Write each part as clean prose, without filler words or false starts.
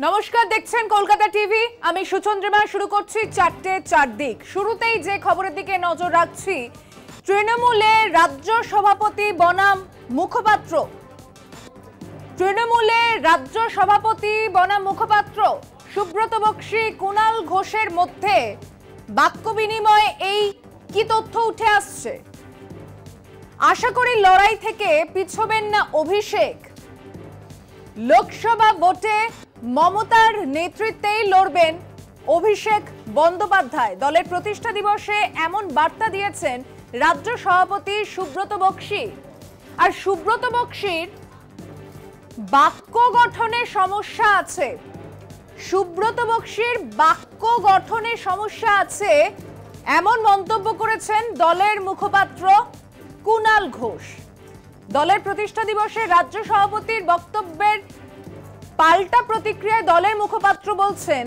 নমস্কার, দেখছেন কলকাতা টিভি। আমি সুচন্দ্রিমা। শুরু করছি 4টে 4 দিক। শুরুতেই যে খবরের দিকে নজর রাখছি, তৃণমূলের রাজ্য সভাপতি বনাম মুখপাত্র। তৃণমূলের রাজ্য সভাপতি বনাম মুখপাত্র সুব্রত বক্সী, কুণাল ঘোষের মধ্যে বাক্য বিনিময়ে এই কি তথ্য উঠে আসছে? আশা করি লড়াই থেকে পিছবেন না অভিষেক। লোকসভা ভোটে মমতার নেতৃত্বেই লড়বেন অভিষেক বন্দ্যোপাধ্যায়। দলের প্রতিষ্ঠা দিবসে এমন বার্তা দিয়েছেন রাজ্য সভাপতি সুব্রত বক্সী। আর সুব্রত বক্সীর বাক্য গঠনে সমস্যা আছে। সুব্রত বক্সীর বাক্য গঠনে সমস্যা আছে এমন মন্তব্য করেছেন দলের মুখপাত্র কুণাল ঘোষ। দলের প্রতিষ্ঠা দিবসে রাজ্য সভাপতির বক্তব্যের পাল্টা প্রতিক্রিয়ায় দলের মুখপাত্র বলছেন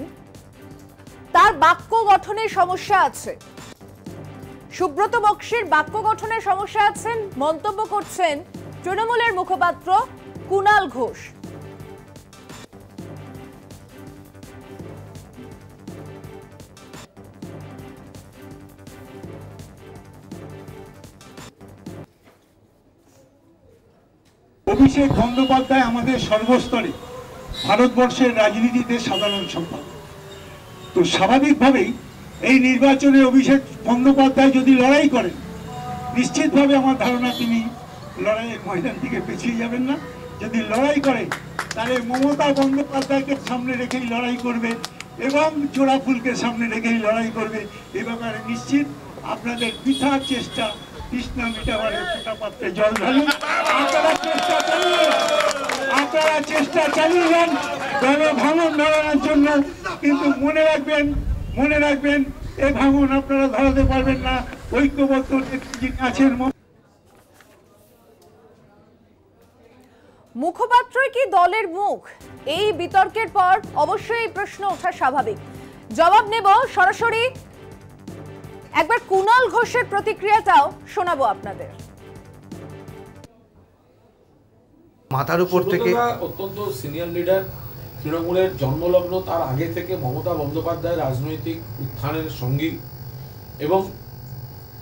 তার বাক্য গঠনে সমস্যা আছে। সুব্রত বক্সীর বাক্য গঠনে সমস্যা আছেন মন্তব্য করছেন তৃণমূলের মুখপাত্র কুণাল ঘোষ। অভিষেক বন্দ্যোপাধ্যায় আমাদের সর্বস্তরে ভারতবর্ষের রাজনীতিতে সাধারণ সম্পাদক। তো স্বাভাবিকভাবেই এই নির্বাচনে অভিষেক বন্দ্যোপাধ্যায় যদি লড়াই করেন, নিশ্চিতভাবে আমার ধারণা তিনি লড়াইয়ের ময়দান থেকে পিছিয়ে যাবেন না। যদি লড়াই করে তাহলে মমতা বন্দ্যোপাধ্যায়কে সামনে রেখেই লড়াই করবে এবং জোড়াফুলকে সামনে রেখেই লড়াই করবে। এ ব্যাপারে নিশ্চিত আপনাদের বৃথা চেষ্টা কৃষ্ণা মিটাবারে ফোটা পাত্রে জল ঢালুন। আপনারা চেষ্টা চালিয়ে যান দলে ভাঙন ধরানোর জন্য, কিন্তু মনে রাখবেন এই ভাঙন আপনারা ধরাতে পারবেন না। ঐক্যবদ্ধ যিনি আছেন মুখপাত্রই কি দলের মুখ? এই বিতর্কের পর অবশ্যই এই প্রশ্ন ওঠা স্বাভাবিক। জবাব নেব সরাসরি। একবার কুণাল ঘোষের প্রতিক্রিয়াটাও শোনাবো আপনাদের। মাথার উপর থেকে অত্যন্ত সিনিয়র লিডার, তৃণমূলের জন্মলগ্ন তার আগে থেকে মমতা বন্দ্যোপাধ্যায় রাজনৈতিক উত্থানের সঙ্গী এবং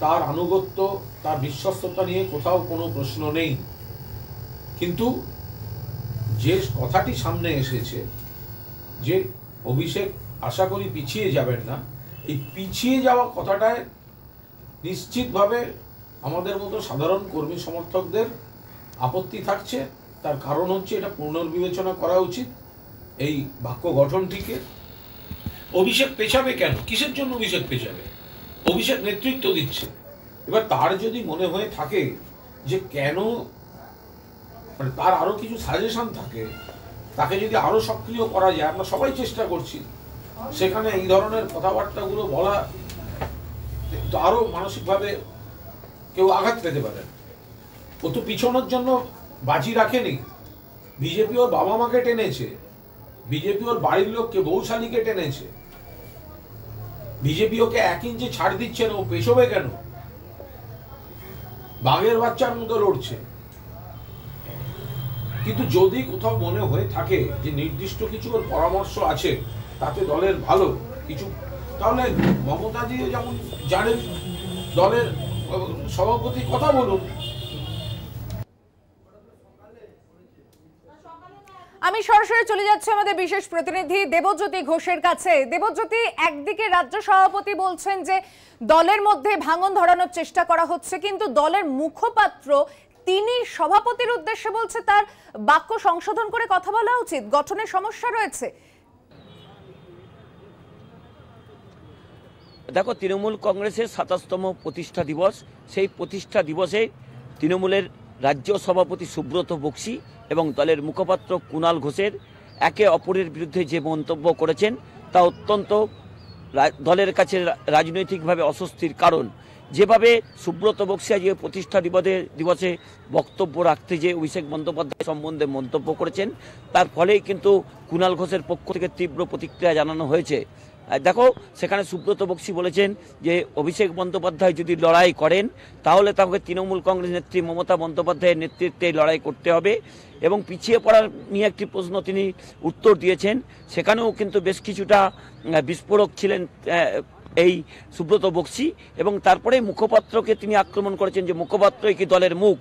তার আনুগত্য, তার বিশ্বস্ততা নিয়ে কোথাও কোনো প্রশ্ন নেই। কিন্তু যে কথাটি সামনে এসেছে যে অভিষেক আশা করি পিছিয়ে যাবেন না, এই পিছিয়ে যাওয়া কথাটায় নিশ্চিতভাবে আমাদের মতো সাধারণ কর্মী সমর্থকদের আপত্তি থাকছে। তার কারণ হচ্ছে এটা পুনর্বিবেচনা করা উচিত এই বাক্য গঠনটিকে। অভিষেক পেছাবে কেন? কিসের জন্য অভিষেক পেছাবে? অভিষেক নেতৃত্ব দিচ্ছে। এবার তার যদি মনে হয়ে থাকে যে কেন, মানে তার আরো কিছু সাজেশন থাকে, তাকে যদি আরো সক্রিয় করা যায়, আমরা সবাই চেষ্টা করছি, সেখানে এই ধরনের কথাবার্তাগুলো বলা তো আরো মানসিকভাবে কেউ আঘাত পেতে পারেন। ও তো পিছনের জন্য বাজি রাখেনি। বিজেপি ওর বাবা মাকে টেনেছে, বিজেপি ওর বাড়ির লোককে, বৌশালীকে টেনেছে। বিজেপি ওকে 1 ইঞ্চি ছাড় দিচ্ছে না, ও পেছবে কেন? বাঘের বাচ্চার মতো লড়ছে। কিন্তু যদি কোথাও মনে হয়ে থাকে যে নির্দিষ্ট কিছু ওর পরামর্শ আছে তাতে দলের ভালো কিছু, তাহলে মমতাজি যেমন জানেন দলের সভাপতি, কথা বলুন। আমি সরাসরি চলে যাচ্ছি আমাদের বিশেষ প্রতিনিধি দেবজ্যোতি ঘোষের কাছে। দেবজ্যোতি, একদিকে রাজ্য সভাপতি বলছেন যে দলের মধ্যে ভাঙন ধরানোর চেষ্টা করা হচ্ছে, কিন্তু দলের মুখপাত্র তিনি সভাপতির উদ্দেশ্যে বলছে তার বাক্য সংশোধন করে কথা বলা উচিত, গঠনের সমস্যা রয়েছে। দেখো, তৃণমূল কংগ্রেসের ২৭তম প্রতিষ্ঠা দিবস, সেই প্রতিষ্ঠা দিবসে তৃণমূলের রাজ্য সভাপতি সুব্রত বক্সী এবং দলের মুখপাত্র কুণাল ঘোষের একে অপরের বিরুদ্ধে যে মন্তব্য করেছেন তা অত্যন্ত দলের কাছে রাজনৈতিকভাবে অস্বস্তির কারণ। যেভাবে সুব্রত বক্সী আজকে প্রতিষ্ঠা দিবসে বক্তব্য রাখতে যে অভিষেক বন্দ্যোপাধ্যায় সম্বন্ধে মন্তব্য করেছেন, তার ফলেই কিন্তু কুণাল ঘোষের পক্ষ থেকে তীব্র প্রতিক্রিয়া জানানো হয়েছে। দেখো সেখানে সুব্রত বক্সী বলেছেন যে অভিষেক বন্দ্যোপাধ্যায় যদি লড়াই করেন তাহলে তাকে তৃণমূল কংগ্রেস নেত্রী মমতা বন্দ্যোপাধ্যায়ের নেতৃত্বে লড়াই করতে হবে, এবং পিছিয়ে পড়ার নিয়ে একটি প্রশ্ন তিনি উত্তর দিয়েছেন, সেখানেও কিন্তু বেশ কিছুটা বিস্ফোরক ছিলেন এই সুব্রত বক্সী, এবং তারপরে মুখপাত্রকে তিনি আক্রমণ করেছেন যে মুখপাত্রই কি দলের মুখ,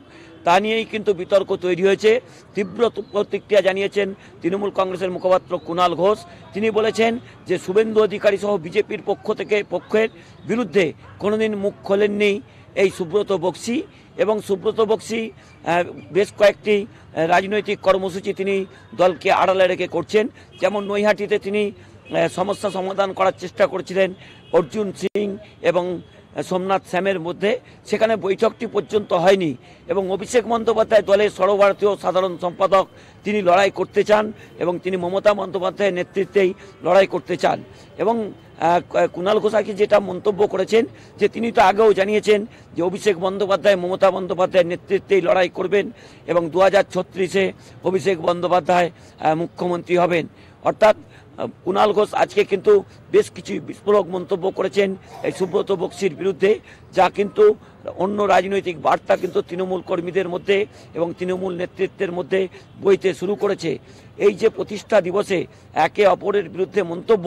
তা নিয়েই কিন্তু বিতর্ক তৈরি হয়েছে। তীব্র প্রতিক্রিয়া জানিয়েছেন তৃণমূল কংগ্রেসের মুখপাত্র কুণাল ঘোষ। তিনি বলেছেন যে শুভেন্দু অধিকারী সহ বিজেপির পক্ষের বিরুদ্ধে কোনোদিন মুখ খোলেননি এই সুব্রত বক্সী, এবং সুব্রত বক্সী বেশ কয়েকটি রাজনৈতিক কর্মসূচি তিনি দলকে আড়ালে রেখে করছেন। যেমন নৈহাটিতে তিনি সমস্যা সমাধান করার চেষ্টা করেছিলেন অর্জুন সিং এবং সোমনাথ শ্যামের মধ্যে, সেখানে বৈঠকটি পর্যন্ত হয়নি, এবং অভিষেক বন্দ্যোপাধ্যায় দলের সর্বভারতীয় সাধারণ সম্পাদক, তিনি লড়াই করতে চান এবং তিনি মমতা বন্দ্যোপাধ্যায়ের নেতৃত্বেই লড়াই করতে চান। এবং কুণাল ঘোষাকি যেটা মন্তব্য করেছেন যে তিনি তো আগেও জানিয়েছেন যে অভিষেক বন্দ্যোপাধ্যায় মমতা বন্দ্যোপাধ্যায়ের নেতৃত্বেই লড়াই করবেন এবং 2036-এ অভিষেক বন্দ্যোপাধ্যায় মুখ্যমন্ত্রী হবেন। অর্থাৎ কুণাল ঘোষ আজকে কিন্তু বেশ কিছু বিস্ফোরক মন্তব্য করেছেন এই সুব্রত বক্সীর বিরুদ্ধে, যা কিন্তু অন্য রাজনৈতিক বার্তা কিন্তু তৃণমূল কর্মীদের মধ্যে এবং তৃণমূল নেতৃত্বের মধ্যে বইতে শুরু করেছে। এই যে প্রতিষ্ঠা দিবসে একে অপরের বিরুদ্ধে মন্তব্য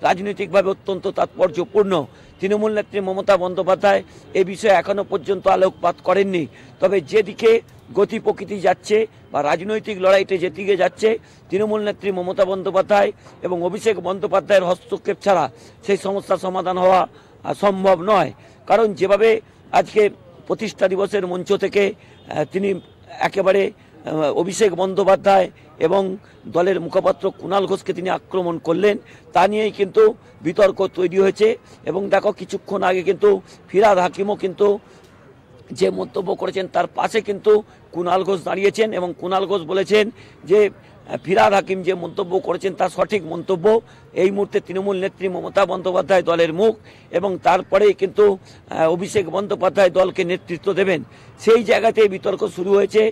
রাজনৈতিকভাবে অত্যন্ত তাৎপর্যপূর্ণ। তৃণমূল নেত্রী মমতা বন্দ্যোপাধ্যায় এ বিষয়ে এখনো পর্যন্ত আলোকপাত করেননি, তবে যেদিকে গতি প্রকৃতি যাচ্ছে বা রাজনৈতিক লড়াইতে যেদিকে যাচ্ছে, তৃণমূল নেত্রী মমতা বন্দ্যোপাধ্যায় এবং অভিষেক বন্দ্যোপাধ্যায়ের হস্তক্ষেপ ছাড়া সেই সমস্যার সমাধান হওয়া সম্ভব নয়। কারণ যেভাবে আজকে প্রতিষ্ঠা দিবসের মঞ্চ থেকে তিনি একেবারে অভিষেক বন্দ্যোপাধ্যায় এবং দলের মুখপাত্র কুণাল ঘোষকে তিনি আক্রমণ করলেন, তা নিয়েই কিন্তু বিতর্ক তৈরি হয়েছে। এবং দেখো কিছুক্ষণ আগে কিন্তু ফিরহাদ হাকিমও কিন্তু যে মন্তব্য করেছেন তার পাশে কিন্তু কুণাল ঘোষ দাঁড়িয়েছেন, এবং কুণাল ঘোষ বলেছেন যে ফিরহাদ হাকিম যে মন্তব্য করেছেন তা সঠিক মন্তব্য। এই মুহূর্তে তৃণমূল নেত্রী মমতা বন্দ্যোপাধ্যায় দলের মুখ, এবং তারপরেই কিন্তু অভিষেক বন্দ্যোপাধ্যায় দলকে নেতৃত্ব দেবেন। সেই জায়গাতেই বিতর্ক শুরু হয়েছে।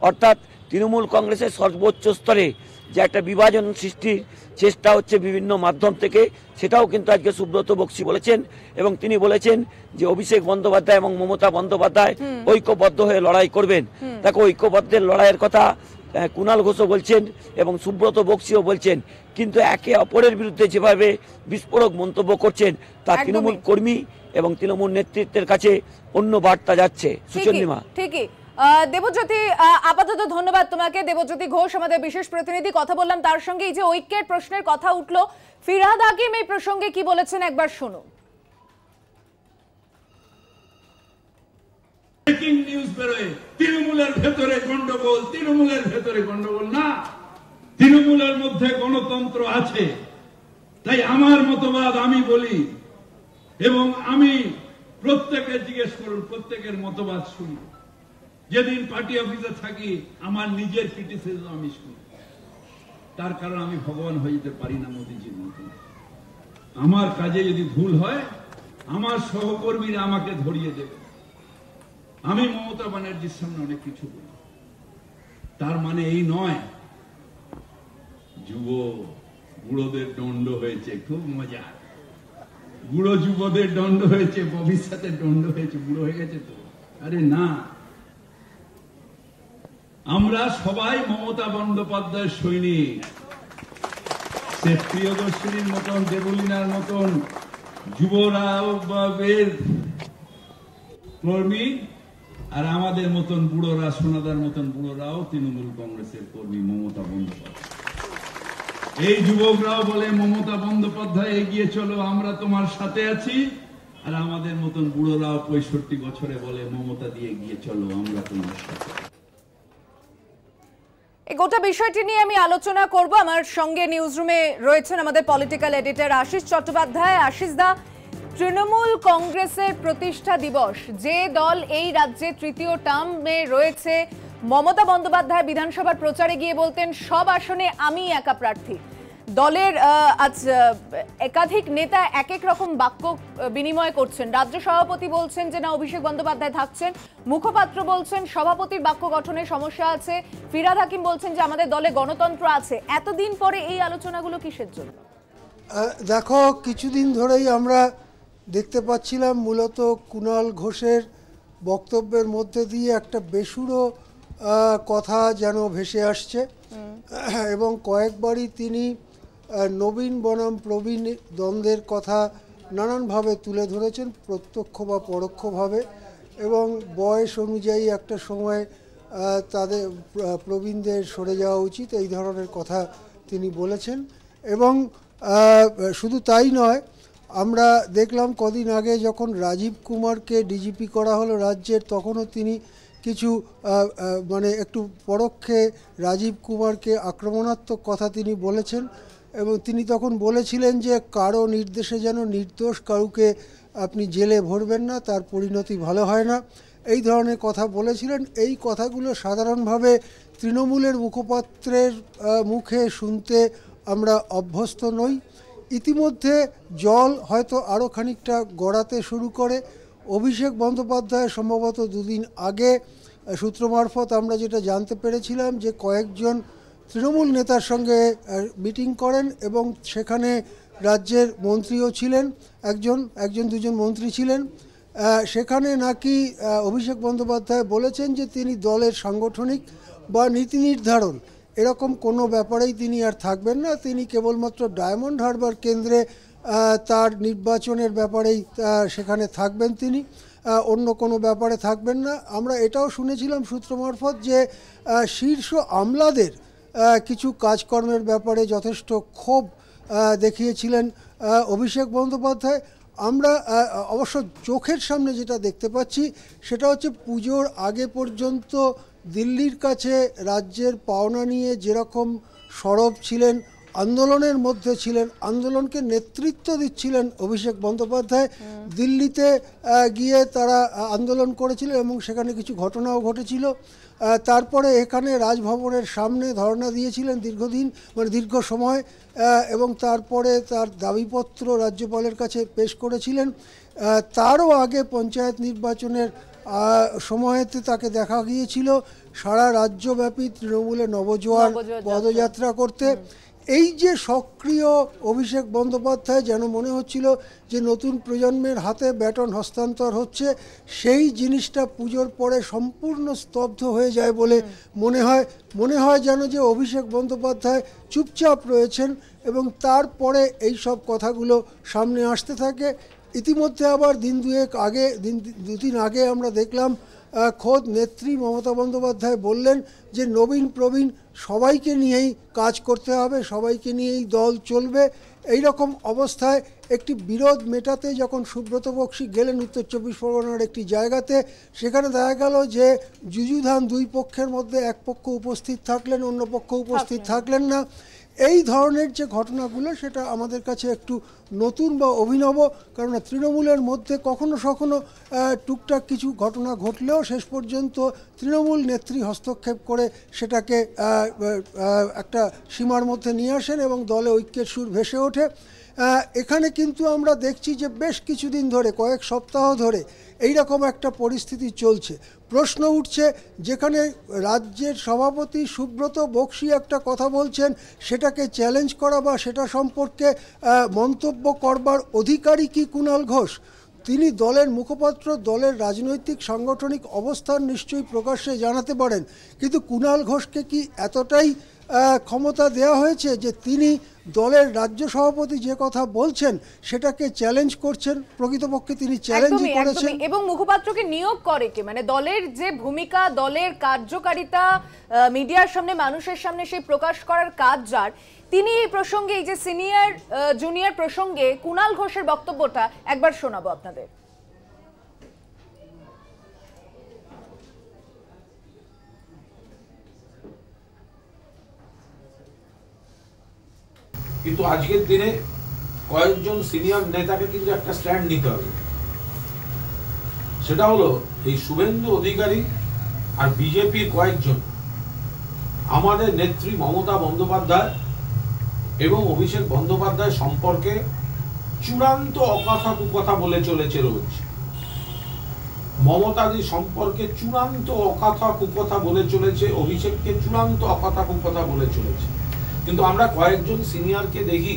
অর্থাৎ তৃণমূল কংগ্রেসের সর্বোচ্চ স্তরে যে একটা বিভাজন সৃষ্টির চেষ্টা হচ্ছে বিভিন্ন মাধ্যম থেকে, সেটাও কিন্তু আজকে সুব্রত বক্সী বলেছেন, এবং তিনি বলেছেন যে অভিষেক বন্দ্যোপাধ্যায় এবং মমতা বন্দ্যোপাধ্যায় ঐক্যবদ্ধ হয়ে লড়াই করবেন। দেখো ঐক্যবদ্ধের লড়াইয়ের কথা কুণাল ঘোষও বলছেন এবং সুব্রত বক্সীও বলছেন, কিন্তু একে অপরের বিরুদ্ধে যেভাবে বিস্ফোরক মন্তব্য করছেন তা তৃণমূল কর্মী এবং তৃণমূল নেতৃত্বের কাছে অন্য বার্তা যাচ্ছে। সুচন্দ্রিমা, ঠিকই। দেবজ্যোতি, আপাতত ধন্যবাদ তোমাকে। দেবজ্যোতি ঘোষ আমাদের বিশেষ প্রতিনিধি, কথা বললাম তার সঙ্গে। এই যে ঐক্যের প্রশ্নের কথা উঠলো, ফিরহাদ হাকিম এই প্রসঙ্গে কি বলেছেন একবার শুনুন। ব্রেকিং নিউজ বেরোয় তৃণমূলের ভেতরে গন্ডগোল, তৃণমূলের ভেতরে গন্ডগোল না, তৃণমূলের মধ্যে গণতন্ত্র আছে। তাই আমার মতবাদ আমি বলি, এবং আমি প্রত্যেকে জিজ্ঞেস করুন, প্রত্যেকের মতবাদ শুনি। যেদিন পার্টি অফিসে থাকি আমার নিজের ক্রিটিসিজম আমি শুনি, তার কারণ আমি ভগবান হয়ে যেতে পারি না মোদিজির মতন। আমার কাজে যদি ভুল হয় আমার সহকর্মীরা আমাকে ধরিয়ে দেবে। আমি মমতা ব্যানার্জির সামনে অনেক কিছু বলি, তার মানে এই নয় যুব বুড়োদের দণ্ড হয়েছে, খুব মজা, বুড়ো যুবদের দণ্ড হয়েছে, ভবিষ্যতে দণ্ড হয়েছে, বুড়ো হয়ে গেছে তো। আরে না, আমরা সবাই মমতা বন্দ্যোপাধ্যায়ের সৈনিক। সে প্রিয়দর্শিনীর মতন, দেবলীনার মতন যুবরাও কর্মী, আর আমাদের মতন বুড়োরা, সোনাদার মতন বুড়োরাও তৃণমূল কংগ্রেসের কর্মী মমতা বন্দ্যোপাধ্যায়। এই যুবকরাও বলে মমতা বন্দ্যোপাধ্যায় এগিয়ে চলো, আমরা তোমার সাথে আছি। আর আমাদের মতন বুড়োরাও 65 বছরে বলে মমতা দিয়ে এগিয়ে চলো, আমরা তোমার সাথে। এই গোটা বিষয়টি নিয়ে আমি আলোচনা করব। আমার সঙ্গে নিউজ রুমে রয়েছেন আমাদের পলিটিক্যাল এডিটর আশিস চট্টোপাধ্যায়। আশিস দা, তৃণমূল কংগ্রেসের প্রতিষ্ঠা দিবস, যে দল এই রাজ্যে তৃতীয় টার্মে রয়েছে, মমতা বন্দ্যোপাধ্যায় বিধানসভার প্রচারে গিয়ে বলতেন সব আসনে আমি একা প্রার্থী। দলের আজ একাধিক নেতা এক এক রকম বাক্য বিনিময় করছেন। রাজ্য সভাপতি বলছেন যে না, অভিষেক বন্দ্যোপাধ্যায় থাকছেন, মুখপাত্র বলছেন সভাপতির বাক্য গঠনে সমস্যা আছে, ফিরহাদ হাকিম বলছেন যে আমাদের দলে গণতন্ত্র আছে। এতদিন পরে এই আলোচনাগুলো কিসের জন্য? দেখো, কিছুদিন ধরেই আমরা দেখতে পাচ্ছিলাম মূলত কুণাল ঘোষের বক্তব্যের মধ্যে দিয়ে একটা বেসুরো কথা যেন ভেসে আসছে, এবং কয়েকবারই তিনি নবীন বনাম প্রবীণ দ্বন্দ্বের কথা নানানভাবে তুলে ধরেছেন, প্রত্যক্ষ বা পরোক্ষভাবে, এবং বয়স অনুযায়ী একটা সময় তাদের প্রবীণদের সরে যাওয়া উচিত, এই ধরনের কথা তিনি বলেছেন। এবং শুধু তাই নয়, আমরা দেখলাম কদিন আগে যখন রাজীব কুমারকে ডিজিপি করা হলো রাজ্যের, তখনও তিনি কিছু মানে একটু পরোক্ষে রাজীব কুমারকে আক্রমণাত্মক কথা তিনি বলেছেন, এবং তিনি তখন বলেছিলেন যে কারো নির্দেশে যেন নির্দোষ কাউকে আপনি জেলে ভরবেন না, তার পরিণতি ভালো হয় না, এই ধরনের কথা বলেছিলেন। এই কথাগুলো সাধারণভাবে তৃণমূলের মুখপাত্রের মুখে শুনতে আমরা অভ্যস্ত নই। ইতিমধ্যে জল হয়তো আরও খানিকটা গড়াতে শুরু করে। অভিষেক বন্দ্যোপাধ্যায় সম্ভবত দুদিন আগে সূত্র মারফত আমরা যেটা জানতে পেরেছিলাম যে কয়েকজন তৃণমূল নেতার সঙ্গে মিটিং করেন, এবং সেখানে রাজ্যের মন্ত্রীও ছিলেন, একজন দুজন মন্ত্রী ছিলেন। সেখানে নাকি অভিষেক বন্দ্যোপাধ্যায় বলেছেন যে তিনি দলের সাংগঠনিক বা নীতি নির্ধারণ এরকম কোনো ব্যাপারেই তিনি আর থাকবেন না, তিনি কেবলমাত্র ডায়মন্ড হারবার কেন্দ্রে তার নির্বাচনের ব্যাপারেই সেখানে থাকবেন, তিনি অন্য কোনো ব্যাপারে থাকবেন না। আমরা এটাও শুনেছিলাম সূত্র মারফত যে শীর্ষ আমলাদের কিছু কাজকর্মের ব্যাপারে যথেষ্ট ক্ষোভ দেখিয়েছিলেন অভিষেক বন্দ্যোপাধ্যায়। আমরা অবশ্য চোখের সামনে যেটা দেখতে পাচ্ছি সেটা হচ্ছে পুজোর আগে পর্যন্ত দিল্লির কাছে রাজ্যের পাওনা নিয়ে যেরকম সরব ছিলেন, আন্দোলনের মধ্যে ছিলেন, আন্দোলনকে নেতৃত্ব দিচ্ছিলেন অভিষেক বন্দ্যোপাধ্যায়, দিল্লিতে গিয়ে তারা আন্দোলন করেছিলেন এবং সেখানে কিছু ঘটনাও ঘটেছিল। তারপরে এখানে রাজভবনের সামনে ধর্ণা দিয়েছিলেন দীর্ঘ সময়, এবং তারপরে তার দাবিপত্র রাজ্যপালের কাছে পেশ করেছিলেন। তারও আগে পঞ্চায়েত নির্বাচনের সময়েতে তাকে দেখা গিয়েছিল সারা রাজ্যব্যাপী তৃণমূলের নবজোয়ার পদযাত্রা করতে। এই যে সক্রিয় অভিষেক বন্দ্যোপাধ্যায়, যেন মনে হচ্ছিল যে নতুন প্রজন্মের হাতে ব্যাটন হস্তান্তর হচ্ছে, সেই জিনিসটা পুজোর পরে সম্পূর্ণ স্তব্ধ হয়ে যায় বলে মনে হয় যেন যে অভিষেক বন্দ্যোপাধ্যায় চুপচাপ রয়েছেন, এবং তারপরে এই সব কথাগুলো সামনে আসতে থাকে। ইতিমধ্যে আবার দুদিন আগে আমরা দেখলাম খোদ নেত্রী মমতা বন্দ্যোপাধ্যায় বললেন যে নবীন প্রবীণ সবাইকে নিয়েই কাজ করতে হবে, সবাইকে নিয়েই দল চলবে। এই রকম অবস্থায় একটি বিরোধ মেটাতে যখন সুব্রত বক্সী গেলেন উত্তর চব্বিশ পরগনার একটি জায়গাতে, সেখানে দেখা গেল যে যুযুধান দুই পক্ষের মধ্যে এক পক্ষ উপস্থিত থাকলেন, অন্য পক্ষ উপস্থিত থাকলেন না। এই ধরনের যে ঘটনাগুলো সেটা আমাদের কাছে একটু নতুন বা অভিনব, কারণ তৃণমূলের মধ্যে কখনো টুকটাক কিছু ঘটনা ঘটলেও শেষ পর্যন্ত তৃণমূল নেত্রী হস্তক্ষেপ করে সেটাকে একটা সীমার মধ্যে নিয়ে আসেন এবং দলে ঐক্যের সুর ভেসে ওঠে। এখানে কিন্তু আমরা দেখছি যে বেশ কিছুদিন ধরে, কয়েক সপ্তাহ ধরে এইরকম একটা পরিস্থিতি চলছে। প্রশ্ন উঠছে, যেখানে রাজ্যের সভাপতি সুব্রত বক্সী একটা কথা বলছেন, সেটাকে চ্যালেঞ্জ করা বা সেটা সম্পর্কে মন্তব্য করবার অধিকারী কি কুণাল ঘোষ? তিনি দলের মুখপাত্র, দলের রাজনৈতিক সাংগঠনিক অবস্থান নিশ্চয়ই প্রকাশ্যে জানাতে পারেন, কিন্তু কুণাল ঘোষকে কি এতটাই ক্ষমতা দেওয়া হয়েছে যে তিনি দলের রাজ্য সভাপতি যে কথা বলছেন সেটাকে চ্যালেঞ্জ করছেন? প্রকৃতপক্ষে তিনি চ্যালেঞ্জই করেছেন। এবং মুখপাত্রকে নিয়োগ করে কে? মানে দলের যে ভূমিকা, দলের কার্যকারিতা মিডিয়ার সামনে, মানুষের সামনে সেই প্রকাশ করার কাজ যার, তিনি এই প্রসঙ্গে, এই যে সিনিয়র জুনিয়র প্রসঙ্গে কুণাল ঘোষের বক্তব্যটা একবার শোনাবো আপনাদের। কিন্তু আজকের দিনে কয়েকজন সিনিয়র নেতাকে কিন্তু একটা স্ট্যান্ড নিতে হবে। সেটা হলো এই শুভেন্দু অধিকারী আর বিজেপির কয়েকজন আমাদের নেত্রী মমতা বন্দ্যোপাধ্যায় এবং অভিষেক বন্দ্যোপাধ্যায় সম্পর্কে চূড়ান্ত অকথা কুকথা বলে চলেছে রোজ। মমতাদি সম্পর্কে চূড়ান্ত অকথা কুকথা বলে চলেছে, অভিষেককে চূড়ান্ত অকথা কুকথা বলে চলেছে। কিন্তু আমরা কয়েকজন সিনিয়রকে দেখি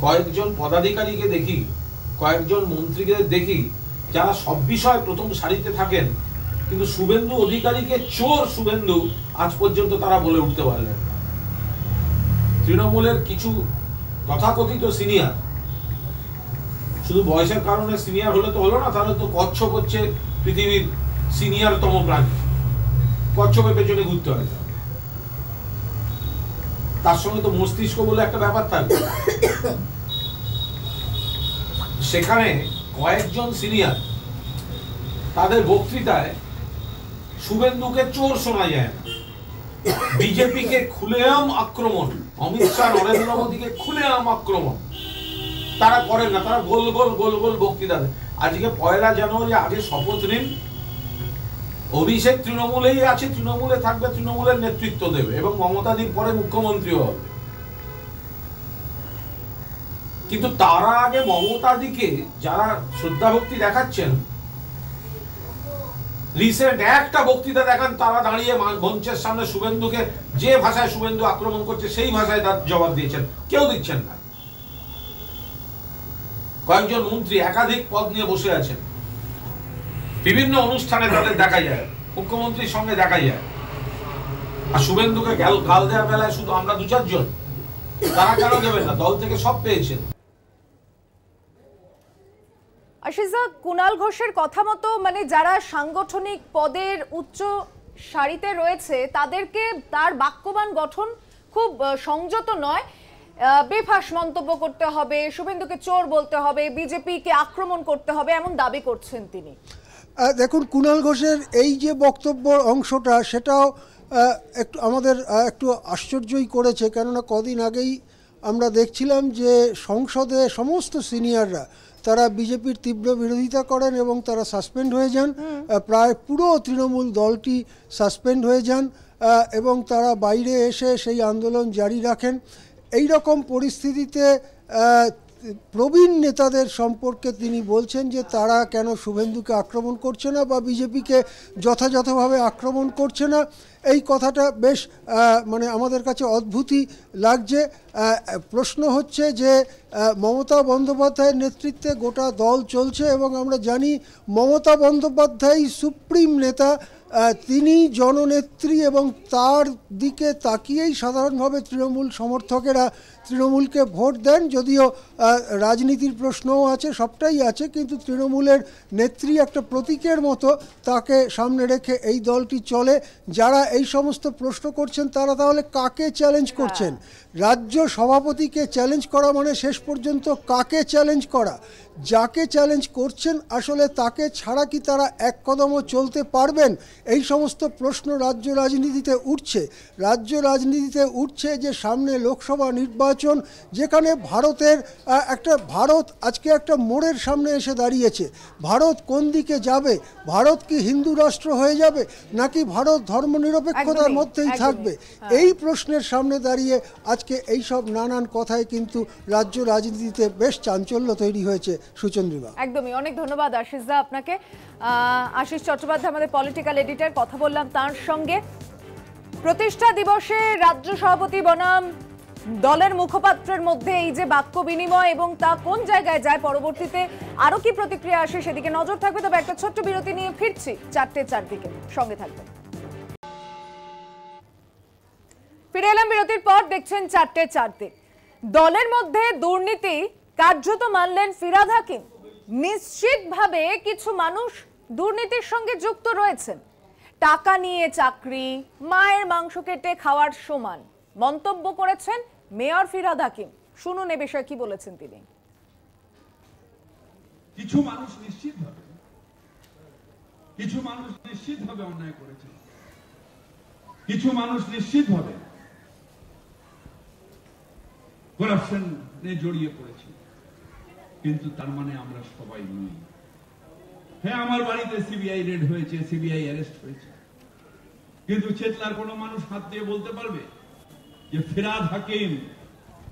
কয়েকজন পদাধিকারীকে দেখি, কয়েকজন মন্ত্রীকে দেখি যারা সব বিষয় প্রথম সারিতে থাকেন, কিন্তু শুভেন্দু অধিকারীকে চোর শুভেন্দু আজ পর্যন্ত তারা বলে উঠতে পারলেন না। তৃণমূলের কিছু তথাকথিত সিনিয়র, শুধু বয়সের কারণে সিনিয়র হলে তো হলো না, তাহলে তো কচ্ছপ হচ্ছে পৃথিবীর সিনিয়রতম প্রাণী, কচ্ছপের পেছনে ঘুরতে হয়, তার সঙ্গে তো মস্তিষ্ক বলে একটা ব্যাপার থাকবে। সেখানে কয়েকজন সিনিয়র তাদের বক্তৃতায় শুভেন্দুকে চোর শোনা যায় না, বিজেপিকে খুলেআম আক্রমণ, অমিত শাহ নরেন্দ্র মোদীকে খুলেআম আক্রমণ তারা করেন না, তারা গোল গোল গোল গোল বক্তৃতা দেয়। আজকে 1 জানুয়ারি আগে শপথ নিন, অভিষেক তৃণমূলেই আছে, তৃণমূলে থাকবে, তৃণমূলের নেতৃত্ব দেবে এবং মমতাদির পরে মুখ্যমন্ত্রীও হবে। কিন্তু তারা আগে মমতাদিকে যারা শ্রদ্ধা ভক্তি দেখাচ্ছেন, রিসেন্ট একটা বক্তৃতা দেখান, তারা দাঁড়িয়ে মঞ্চের সামনে শুভেন্দুকে যে ভাষায় শুভেন্দু আক্রমণ করছে সেই ভাষায় তার জবাব দিয়েছেন, কেউ দিচ্ছেন না। কয়েকজন মন্ত্রী একাধিক পদ নিয়ে বসে আছেন, বিভিন্ন অনুষ্ঠানে তাদের দেখা যায়, মুখ্যমন্ত্রীর সঙ্গে দেখা যায়, আর শুভেন্দুকে গাল দেওয়ার বেলায় শুধু আমরা 2-4 জন, তারা কেন দেবেন না? দল থেকে সব পেয়েছেন। আশিসদা, কুণাল ঘোষের কথা মতো মানে যারা সাংগঠনিক পদের উচ্চ সারিতে রয়েছে তাদেরকে তার বাক্যবান গঠন খুব সংযত নয়, বেফাস মন্তব্য করতে হবে, শুভেন্দুকে চোর বলতে হবে, বিজেপিকে আক্রমণ করতে হবে, এমন দাবি করছেন তিনি। দেখুন, কুণাল ঘোষের এই যে বক্তব্য অংশটা, সেটাও একটু আমাদের একটু আশ্চর্যই করেছে, কেননা কদিন আগেই আমরা দেখছিলাম যে সংসদে সমস্ত সিনিয়ররা তারা বিজেপির তীব্র বিরোধিতা করেন এবং তারা সাসপেন্ড হয়ে যান, প্রায় পুরো তৃণমূল দলটি সাসপেন্ড হয়ে যান এবং তারা বাইরে এসে সেই আন্দোলন জারি রাখেন। এই রকম পরিস্থিতিতে প্রবীণ নেতাদের সম্পর্কে তিনি বলছেন যে তারা কেন শুভেন্দুকে আক্রমণ করছে না বা বিজেপিকে যথাযথভাবে আক্রমণ করছে না। এই কথাটা বেশ মানে আমাদের কাছে অদ্ভুতই লাগছে। প্রশ্ন হচ্ছে যে মমতা বন্দ্যোপাধ্যায়ের নেতৃত্বে গোটা দল চলছে এবং আমরা জানি মমতা বন্দ্যোপাধ্যায় সুপ্রিম নেতা, তিনি জননেত্রী এবং তার দিকে তাকিয়েই সাধারণভাবে তৃণমূল সমর্থকেরা তৃণমূলকে ভোট দেন। যদিও রাজনীতির প্রশ্নও আছে, সবটাই আছে, কিন্তু তৃণমূলের নেত্রী একটা প্রতীকের মতো, তাকে সামনে রেখে এই দলটি চলে। যারা এই সমস্ত প্রশ্ন করছেন তারা তাহলে কাকে চ্যালেঞ্জ করছেন? রাজ্য সভাপতিকে চ্যালেঞ্জ করা মানে শেষ পর্যন্ত কাকে চ্যালেঞ্জ করা? যাকে চ্যালেঞ্জ করছেন আসলে তাকে ছাড়া কি তারা এক কদমও চলতে পারবেন? এই সমস্ত প্রশ্ন রাজ্য রাজনীতিতে উঠছে। রাজ্য রাজনীতিতে উঠছে যে সামনে লোকসভা নির্বাচন, যেখানে ভারতের ভারত আজকে একটা মোড়ের সামনে এসে দাঁড়িয়েছে। ভারত কোন দিকে যাবে? ভারত কি হিন্দু রাষ্ট্র হয়ে যাবে, নাকি ভারত ধর্মনিরপেক্ষতার মধ্যেই থাকবে? এই প্রশ্নের সামনে দাঁড়িয়ে আজকে এইসব নানান কথায় কিন্তু রাজ্য রাজনীতিতে বেশ চাঞ্চল্য তৈরি হয়েছে। সুচন্দ্রিমা, একদমই। অনেক ধন্যবাদ আশিসদা আপনাকে। আশিস চট্টোপাধ্যায় আমাদের পলিটিক্যাল এডিটর, কথা বললাম তার সঙ্গে। প্রতিষ্ঠা দিবসে রাজ্য সভাপতি বনাম দলের মুখপাত্রের মধ্যে এই যে বাক্য বিনিময় এবং তা কোন জায়গায় যায়, পরবর্তীতে আরো কি প্রতিক্রিয়া আসে সেদিকে নজর থাকবে। তবে একটা ছোট্ট বিরতি নিয়ে ফিরছি 4:04 দিকে, সঙ্গে থাকবেন। ফিরে এলাম বিরতির পর, দেখছেন 4:04। দলের মধ্যে দুর্নীতি কার্যত মানলেন ফিরহাদ হাকিম। নিশ্চিতভাবে কিছু মানুষ দুর্নীতির সঙ্গে যুক্ত রয়েছেন, টাকা নিয়ে চাকরি, মায়ের মাংস কেটে খাওয়ার সমান মন্তব্য করেছেন মেয়র ফিরহাদ হাকিম। শুনুন এ বিষয়ে কি বলেছেন তিনি। কিছু মানুষ নিশ্চিতভাবে অন্যায় করেছে, কিছু মানুষ নিশ্চিতভাবে করাপশনে জড়িয়ে পড়েছে, কিন্তু তার মানে আমরা সবাই নই। হ্যাঁ, আমার বাড়িতে সিবিআই রেড হয়েছে, সিবিআই অ্যারেস্ট হয়েছে, কিন্তু চেতলার কোনো মানুষ হাত দিয়ে বলতে পারবে যে ফিরহাদ হাকিম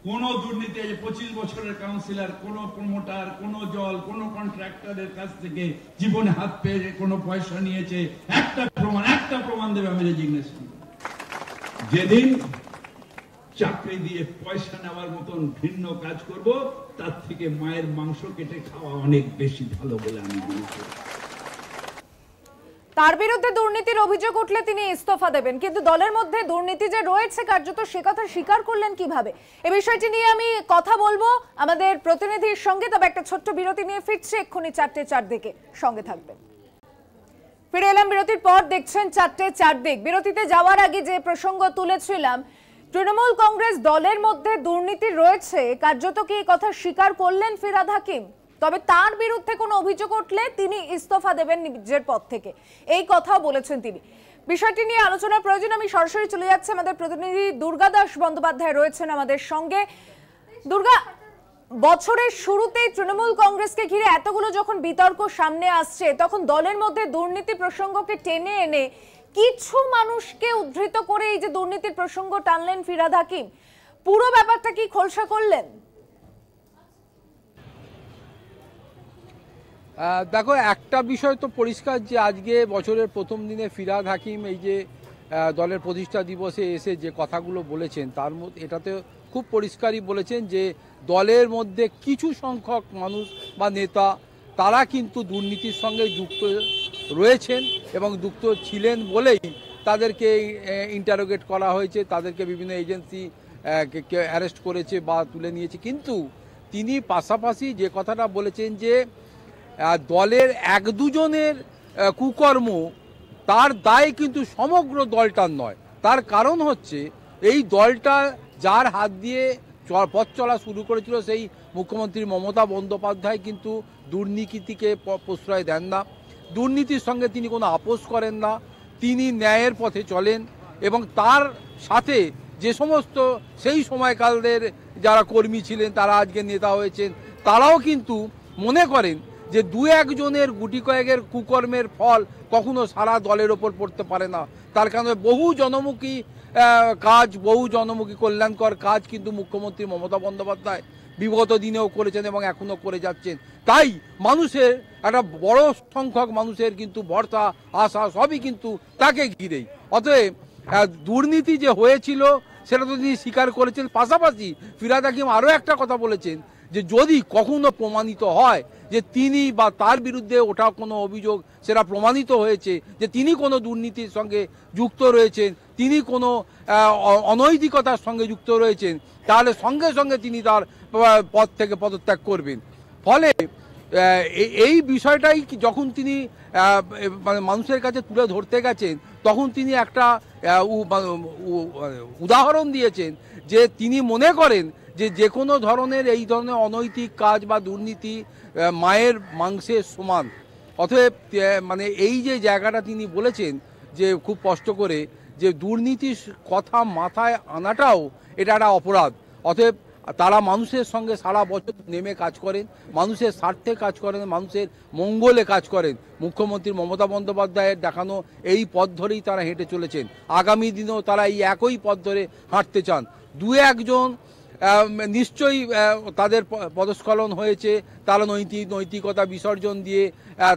কোন দুর্নীতি, 25 বছরের কাউন্সিলর, কোন প্রমোটার, কোন জল, কোন কন্ট্রাক্টরের কাছ থেকে জীবনে হাত পেয়ে কোন পয়সা নিয়েছে? একটা প্রমাণ দেবে, আমি রেজিগনেশন। যেদিন চাকরি দিয়ে পয়সা নেওয়ার মতন ভিন্ন কাজ করব, তার থেকে মায়ের মাংস কেটে খাওয়া অনেক বেশি ভালো বলে আমি মনে করি। তার বিরুদ্ধে দুর্নীতির অভিযোগ উঠলে তিনি ইস্তফা দেবেন, কিন্তু দলের মধ্যে দুর্নীতি যে রয়েছে কার্যত সে কথা স্বীকার করলেন কিভাবে? এই বিষয়টি নিয়ে আমি কথা বলবো আমাদের প্রতিনিধির সঙ্গে, তবে একটা ছোট্ট বিরতি নিয়ে ফিরছি এক্ষুনি 4:04 দিকে, সঙ্গে থাকবেন। ফিরে এলাম বিরতির পর, দেখছেন 4:04 দিক। বিরতিতে যাওয়ার আগে যে প্রসঙ্গ তুলেছিলাম, তৃণমূল কংগ্রেস দলের মধ্যে দুর্নীতি রয়েছে, কার্যত কি এই কথা স্বীকার করলেন ফিরহাদ হাকিম? তবে তার বিরুদ্ধে কোনো অভিযোগ উঠলে তিনি ইস্তফা দেবেন নিজের পদ থেকে, এই কথাও বলেছেন তিনি। বিষয়টি নিয়ে আলোচনার প্রয়োজন। আমি সরাসরি চলে যাচ্ছি, আমাদের প্রতিনিধি দুর্গা দাস বন্দ্যোপাধ্যায় রয়েছেন আমাদের সঙ্গে। দুর্গা, বছরের শুরুতেই তৃণমূল কংগ্রেসকে ঘিরে এতগুলো যখন বিতর্ক সামনে আসছে, তখন দলের মধ্যে দুর্নীতি প্রসঙ্গকে টেনে এনে কিছু মানুষকে উদ্ধৃত করে এই যে দুর্নীতির প্রসঙ্গ টানলেন ফিরহাদ হাকিম, পুরো ব্যাপারটা কি খোলসা করলেন? দেখো, একটা বিষয় তো পরিষ্কার যে আজকে বছরের প্রথম দিনে ফিরহাদ হাকিম এই যে দলের প্রতিষ্ঠা দিবসে এসে যে কথাগুলো বলেছেন, তার মধ্যে এটাতে খুব পরিষ্কারই বলেছেন যে দলের মধ্যে কিছু সংখ্যক মানুষ বা নেতা তারা কিন্তু দুর্নীতির সঙ্গে যুক্ত রয়েছেন এবং যুক্ত ছিলেন বলেই তাদেরকে ইন্টারোগেট করা হয়েছে, তাদেরকে বিভিন্ন এজেন্সি অ্যারেস্ট করেছে বা তুলে নিয়েছে। কিন্তু তিনি পাশাপাশি যে কথাটা বলেছেন যে দলের এক দুজনের কুকর্ম তার দায় কিন্তু সমগ্র দলটার নয়। তার কারণ হচ্ছে এই দলটা যার হাত দিয়ে পথ চলা শুরু করেছিল সেই মুখ্যমন্ত্রী মমতা বন্দ্যোপাধ্যায় কিন্তু দুর্নীতিকে প্রশ্রয় দেন না, দুর্নীতির সঙ্গে তিনি কোনো আপোষ করেন না, তিনি ন্যায়ের পথে চলেন এবং তার সাথে যে সমস্ত সেই সময়কালের যারা কর্মী ছিলেন তারা আজকে নেতা হয়েছেন, তারাও কিন্তু মনে করেন যে দু একজনের গুটি কয়েকের কুকর্মের ফল কখনো সারা দলের ওপর পড়তে পারে না। তার কারণে বহু জনমুখী কাজ, বহু জনমুখী কল্যাণকর কাজ কিন্তু মুখ্যমন্ত্রী মমতা বন্দ্যোপাধ্যায় বিগত দিনেও করেছেন এবং এখনও করে যাচ্ছেন। তাই মানুষের একটা বড় সংখ্যক মানুষের কিন্তু ভরসা আশা সবই কিন্তু তাকে ঘিরেই। অতএব দুর্নীতি যে হয়েছিল সেটা তো তিনি স্বীকার করেছেন। পাশাপাশি ফিরহাদ হাকিম আরও একটা কথা বলেছেন যে যদি কখনো প্রমাণিত হয় যে তিনি বা তার বিরুদ্ধে ওঠা কোনো অভিযোগ সেটা প্রমাণিত হয়েছে যে তিনি কোনো দুর্নীতির সঙ্গে যুক্ত রয়েছেন, তিনি কোনো অনৈতিকতার সঙ্গে যুক্ত রয়েছেন, তাহলে সঙ্গে সঙ্গে তিনি তার পদ থেকে পদত্যাগ করবেন। ফলে এই বিষয়টাই যখন তিনি মানে মানুষের কাছে তুলে ধরতে গেছেন, তখন তিনি একটা উদাহরণ দিয়েছেন যে তিনি মনে করেন যে কোনো ধরনের এই ধরনের অনৈতিক কাজ বা দুর্নীতি মায়ের মাংসের সমান। অতএব মানে এই যে জায়গাটা তিনি বলেছেন যে খুব কষ্ট করে যে দুর্নীতির কথা মাথায় আনাটাও এটা একটা অপরাধ। অতএব তারা মানুষের সঙ্গে সারা বছর নেমে কাজ করেন, মানুষের স্বার্থে কাজ করেন, মানুষের মঙ্গলে কাজ করেন। মুখ্যমন্ত্রী মমতা বন্দ্যোপাধ্যায়ের দেখানো এই পথ ধরেই তারা হেঁটে চলেছেন, আগামী দিনেও তারা এই একই পথ ধরে হাঁটতে চান। দু একজন নিশ্চয়ই তাদের পদস্খলন হয়েছে, তারা নৈতিকতা বিসর্জন দিয়ে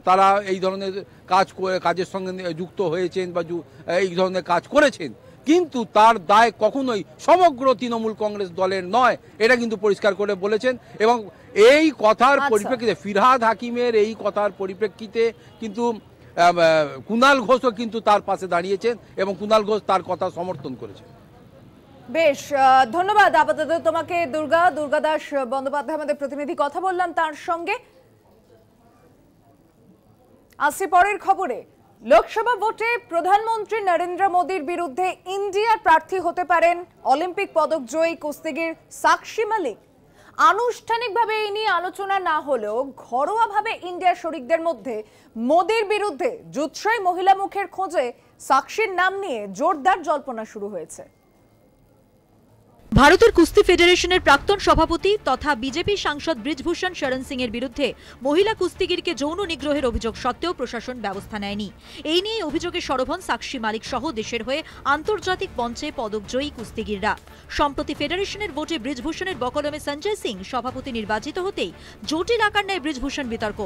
তারা এই ধরনের কাজের সঙ্গে যুক্ত হয়েছেন বা এই ধরনের কাজ করেছেন, কিন্তু তার দায় কখনোই সমগ্র তৃণমূল কংগ্রেস দলের নয়, এটা কিন্তু পরিষ্কার করে বলেছেন। এবং এই কথার পরিপ্রেক্ষিতে ফিরহাদ হাকিমের এই কথার পরিপ্রেক্ষিতে কিন্তু কুণাল ঘোষও কিন্তু তার পাশে দাঁড়িয়েছেন এবং কুণাল ঘোষ তার কথা সমর্থন করেছেন। বেশ, ধন্যবাদ আপাতত তোমাকে দুর্গা দাস বন্দ্যোপাধ্যায় আমাদের প্রতিনিধি, কথা বললাম তার সঙ্গে। আসছে পরের খবরে। লোকসভা ভোটে প্রধানমন্ত্রী নরেন্দ্র মোদীর বিরুদ্ধে ইন্ডিয়ার প্রার্থী হতে পারেন অলিম্পিক পদক জয়ী কুস্তিগির সাক্ষী মালিক। আনুষ্ঠানিকভাবে এই নিয়ে আলোচনা না হলেও ঘরোয়াভাবে ইন্ডিয়ার শরিকদের মধ্যে মোদীর বিরুদ্ধে জুৎসই মহিলা মুখের খোঁজে সাক্ষীর নাম নিয়ে জোরদার জল্পনা শুরু হয়েছে। ভারতের কুস্তি ফেডারেশনের প্রাক্তন সভাপতি তথা বিজেপি সাংসদ ব্রিজভূষণ শরণ সিং এর বিরুদ্ধে মহিলা কুস্তিগিরকে যৌন নিগ্রহের অভিযোগ সত্ত্বেও প্রশাসন ব্যবস্থা নেয়নি। এই নিয়ে অভিযোগে সরব হন সাক্ষী মালিক সহ দেশের হয়ে আন্তর্জাতিক মঞ্চে পদকজয়ী কুস্তিগিররা। সম্প্রতি ফেডারেশনের ভোটে ব্রিজভূষণের বকলমে সঞ্জয় সিং সভাপতি নির্বাচিত হতেই জটিল আকার নেয় ব্রিজভূষণ বিতর্ক।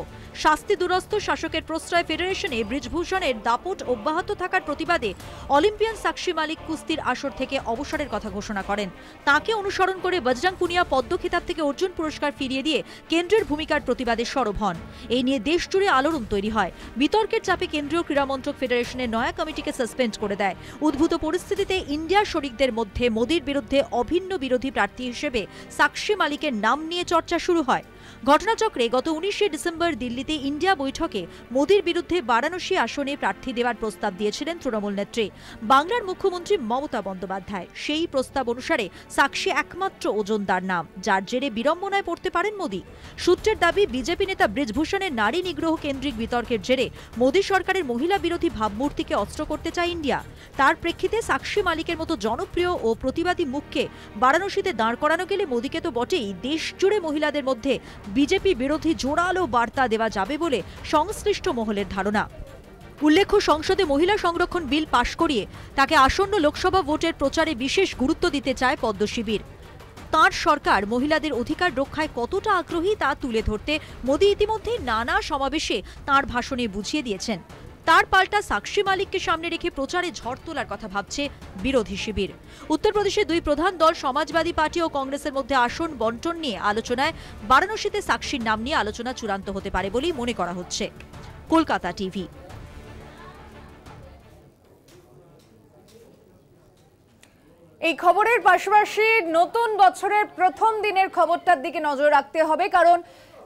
শাস্তি দুরস্থ শাসকের প্রশ্রয় ফেডারেশনে ব্রিজভূষণের দাপট অব্যাহত থাকার প্রতিবাদে অলিম্পিয়ান সাক্ষী মালিক কুস্তির আসর থেকে অবসরের কথা ঘোষণা করেন। তাকে অনুসরণ করে বজরং পুনিয়া পদ্ম খেতাব থেকে অর্জুন পুরস্কার ফিরিয়ে দিয়ে কেন্দ্রের ভূমিকার প্রতিবাদে সরব হন। এই নিয়ে দেশ জুড়ে আলোড়ন তৈরি হয়। বিতর্কের চাপে কেন্দ্রীয় ক্রীড়ামন্ত্রক ফেডারেশনের নয়া কমিটিকে সাসপেন্ড করে দেয়। উদ্ভূত পরিস্থিতিতে ইন্ডিয়া শরিকদের মধ্যে মোদির বিরুদ্ধে অভিন্ন বিরোধী প্রার্থী হিসেবে সাক্ষী মালিকের নাম নিয়ে চর্চা শুরু হয়। ঘটনাচক্রে গত 19 ডিসেম্বর দিল্লিতে ইন্ডিয়া বৈঠকে মোদির বিরুদ্ধে বারাণসী আসনে প্রার্থী দেওয়ার প্রস্তাব দিয়েছিলেন তৃণমূল নেত্রী বাংলার মুখ্যমন্ত্রী মমতা বন্দ্যোপাধ্যায়। সেই প্রস্তাব অনুসারে সাক্ষী একমাত্র ওজনদার নাম, যার জেরে বিড়ম্বনায় পড়তে পারেন মোদি। সূত্রের দাবি, বিজেপি নেতা বৃজভূষণের নারী নিগ্রহ কেন্দ্রিক বিতর্কের জেরে মোদি সরকারের মহিলা বিরোধী ভাবমূর্তিকে অস্ত্র করতে চায় ইন্ডিয়া। তার প্রেক্ষিতে সাক্ষী মালিকের মতো জনপ্রিয় ও প্রতিবাদী মুখকে বারাণসীতে দাঁড় করানো গেলে মোদিকে তো বটেই, দেশ জুড়ে মহিলাদের মধ্যে বিজেপি বিরোধী জোরালো বার্তা দেওয়া যাবে বলে সংশ্লিষ্ট মহলের ধারণা। উল্লেখ্য, সংসদে মহিলা সংরক্ষণ বিল পাশ করিয়ে তাকে আসন্ন লোকসভা ভোটের প্রচারে বিশেষ গুরুত্ব দিতে চায় পদ্ম শিবির। তাঁর সরকার মহিলাদের অধিকার রক্ষায় কতটা আগ্রহী তা তুলে ধরতে মোদি ইতিমধ্যে নানা সমাবেশে তাঁর ভাষণে বুঝিয়ে দিয়েছেন। তার পাল্টা সাক্ষী মালিককে সামনে রেখে প্রচারে ঝড় তোলার কথা ভাবছে বিরোধী শিবির। উত্তরপ্রদেশে দুই প্রধান দল সমাজবাদী পার্টি ও কংগ্রেসের মধ্যে আসন বন্টন নিয়ে আলোচনায় বারাণসীতে সাক্ষীর নাম নিয়ে আলোচনা চূড়ান্ত হতে পারে বলেই মনে করা হচ্ছে। কলকাতা টিভি। এই খবরের পাশাপাশি নতুন বছরের প্রথম দিনের খবরটার দিকে নজর রাখতে হবে, কারণ